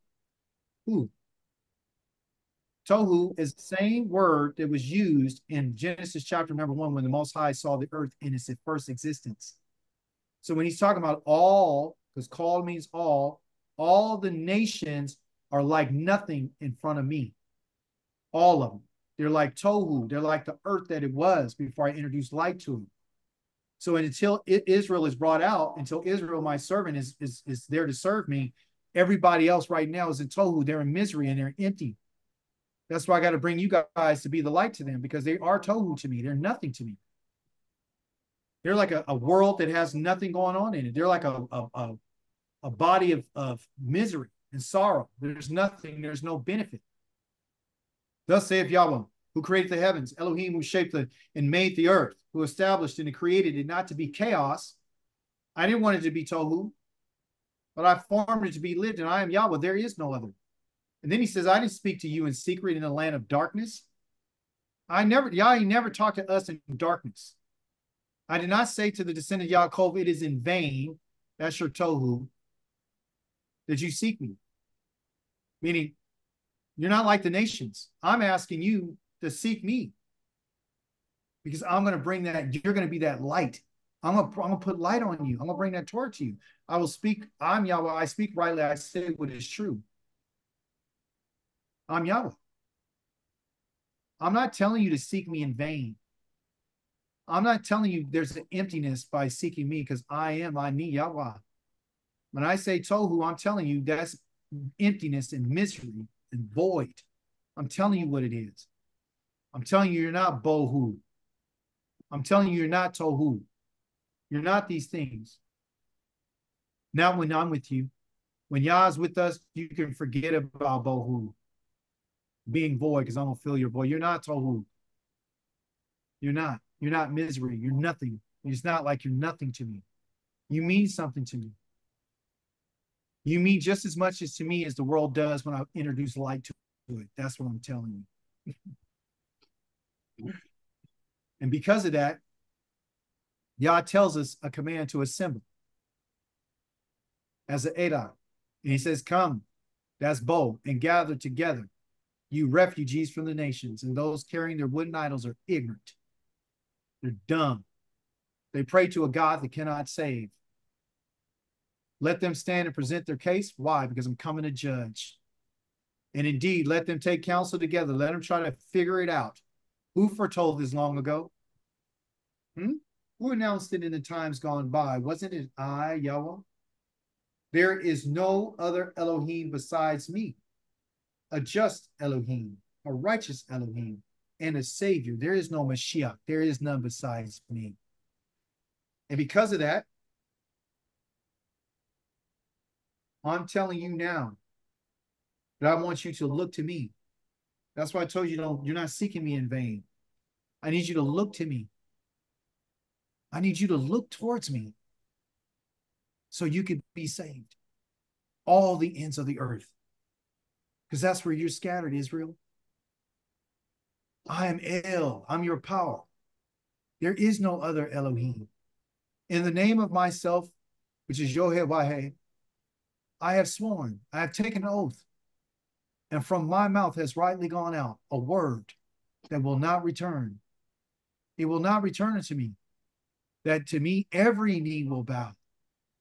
[SPEAKER 1] Tohu is the same word that was used in Genesis chapter number 1 when the Most High saw the earth in its first existence. So when he's talking about all, because called means all the nations are like nothing in front of me. All of them. They're like tohu. They're like the earth that it was before I introduced light to them. So until Israel is brought out, until Israel, my servant, is there to serve me, everybody else right now is in tohu. They're in misery and they're empty. That's why I got to bring you guys to be the light to them, because they are tohu to me. They're nothing to me. They're like a world that has nothing going on in it. They're like a body of misery and sorrow. There's nothing. There's no benefit. Thus saith Yahweh, who created the heavens, Elohim, who shaped and made the earth, who established and created it not to be chaos. I didn't want it to be tohu, but I formed it to be lived, and I am Yahweh. There is no other. And then he says, I didn't speak to you in secret in the land of darkness. He never talked to us in darkness. I did not say to the descendant of Yaakov, it is in vain, that's your tohu, that you seek me. Meaning, you're not like the nations. I'm asking you to seek me, because I'm going to bring that, you're going to be that light. I'm going to put light on you. I'm going to bring that Torah to you. I will speak. I'm Yahweh. I speak rightly. I say what is true. I'm Yahweh. I'm not telling you to seek me in vain. I'm not telling you there's an emptiness by seeking me, because I me, Yahweh. When I say tohu, I'm telling you that's emptiness and misery and void. I'm telling you what it is. I'm telling you you're not bohu. I'm telling you you're not tohu. You're not these things. Now when I'm with you, when Yah's with us, you can forget about bohu, being void, because I'm going to fill your void. You're not tohu. You're not. You're not misery. You're nothing. It's not like you're nothing to me. You mean something to me. You mean just as much as to me as the world does when I introduce light to it. That's what I'm telling you. And because of that, Yah tells us a command to assemble as an Edah. And he says, come, that's bow, and gather together, you refugees from the nations, and those carrying their wooden idols are ignorant. They're dumb. They pray to a God that cannot save. Let them stand and present their case. Why? Because I'm coming to judge. And indeed, let them take counsel together. Let them try to figure it out. Who foretold this long ago? Who announced it in the times gone by? Wasn't it I, Yahweh? There is no other Elohim besides me. a just Elohim, a righteous Elohim, and a Savior. There is no Mashiach. There is none besides me. And because of that, I'm telling you now that I want you to look to me. That's why I told you, you're not seeking me in vain. I need you to look to me. I need you to look towards me so you could be saved. All the ends of the earth. Because that's where you're scattered, Israel. I am El. I'm your power. There is no other Elohim. In the name of myself, which is Yohevah, I have sworn, I have taken an oath, and from my mouth has rightly gone out a word that will not return. It will not return unto me. That to me every knee will bow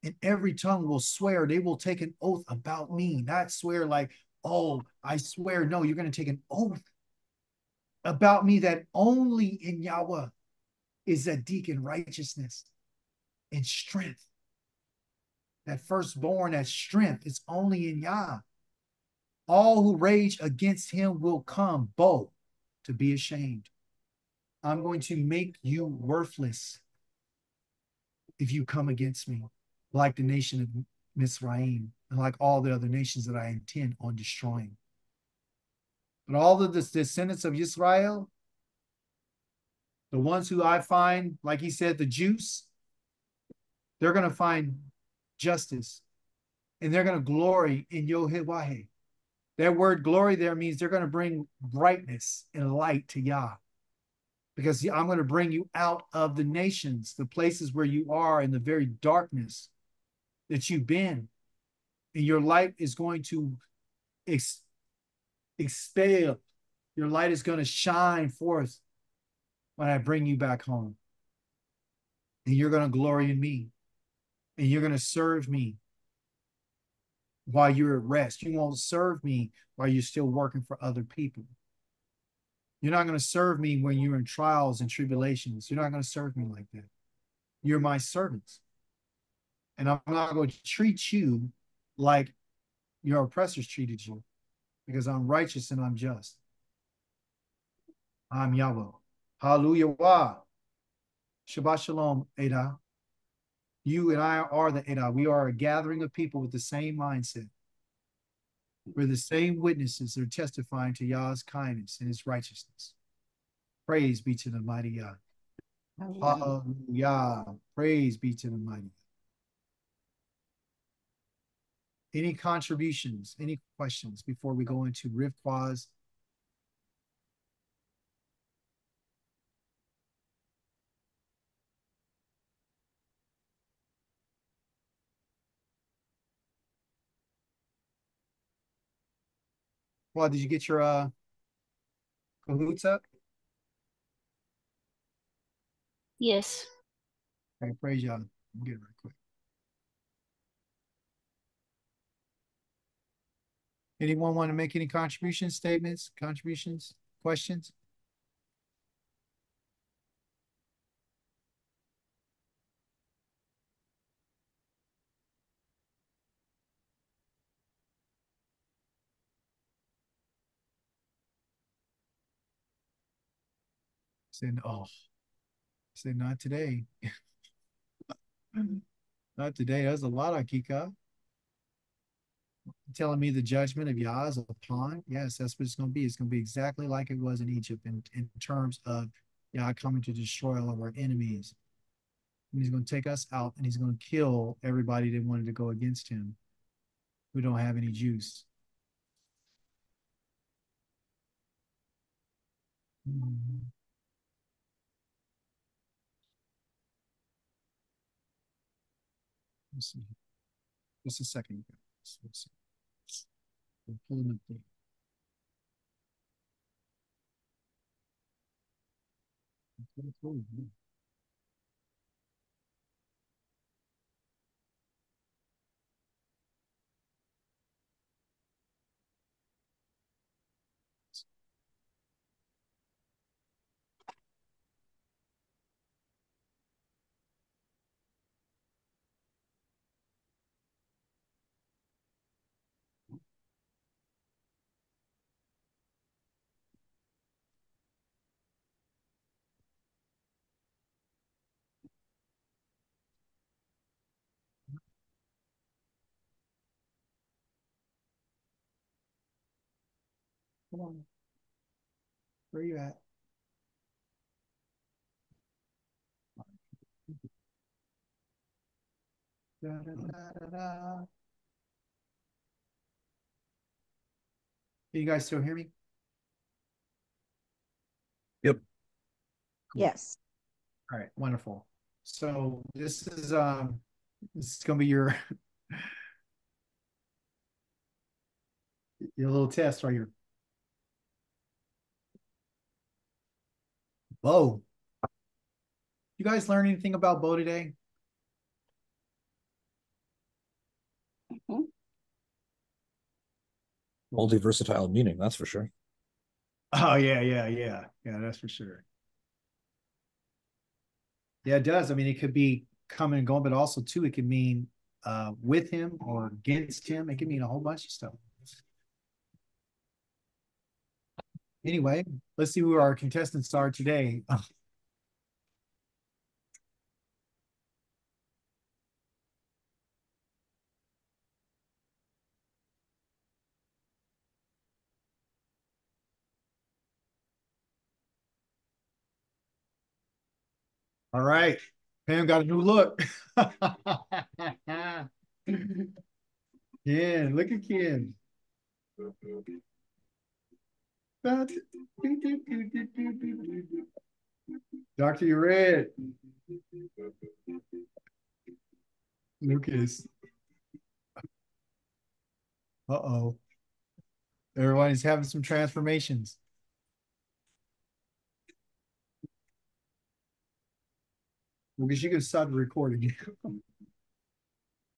[SPEAKER 1] and every tongue will swear. They will take an oath about me, not swear like, oh, I swear. No, you're going to take an oath about me that only in Yahweh is that deacon righteousness and strength. That firstborn, that strength is only in Yah. All who rage against him will come both to be ashamed. I'm going to make you worthless if you come against me, like the nation of Mizraim and like all the other nations that I intend on destroying. But all of the descendants of Israel, the ones who I find, like he said, the Jews, they're going to find justice and they're going to glory in Yohevah. That word glory there means they're going to bring brightness and light to Yah. Because I'm going to bring you out of the nations, the places where you are in the very darkness that you've been. And your light is going to expel. Your light is going to shine forth when I bring you back home. And you're going to glory in me. And you're going to serve me while you're at rest. You won't serve me while you're still working for other people. You're not going to serve me when you're in trials and tribulations. You're not going to serve me like that. You're my servants. And I'm not going to treat you like your oppressors treated you because I'm righteous and I'm just. I'm Yahweh. Hallelujah. Shabbat Shalom, Ada. You and I are the Ada. We are a gathering of people with the same mindset. We're the same witnesses that are testifying to Yah's kindness and his righteousness. Praise be to the mighty Yah. Hallelujah. Praise be to the mighty. Any contributions, any questions before we go into Rivquaz? Well, did you get your cahoots up?
[SPEAKER 5] Yes.
[SPEAKER 1] Okay, praise Yah. I'll get it right quick. Anyone want to make any contributions, statements, contributions, questions? Said, oh, said not today. Not today. That's a lot, Akika. Telling me the judgment of Yah is upon. Yes, that's what it's going to be. It's going to be exactly like it was in Egypt in terms of Yah coming to destroy all of our enemies. And he's going to take us out and he's going to kill everybody that wanted to go against him who don't have any juice. Let's see. Just a second. Let's see. We're pulling up the Come on. Where are you at? Da, da, da, da, da. Can you guys still hear me?
[SPEAKER 2] Yep.
[SPEAKER 4] Yes.
[SPEAKER 1] All right, wonderful. So this is gonna be your your little test right here. Bo. You guys learn anything about Bo today?
[SPEAKER 4] Mhm.
[SPEAKER 2] Multi-versatile meaning, that's for sure.
[SPEAKER 1] Oh yeah, that's for sure. Yeah, it does. I mean, it could be coming and going, but also too, it could mean with him or against him. It could mean a whole bunch of stuff. Anyway, let's see who our contestants are today. All right. Pam got a new look. Ken, look at Ken. Doctor, you red. Lucas. Uh-oh. Everybody's having some transformations. Lucas, you can stop the recording.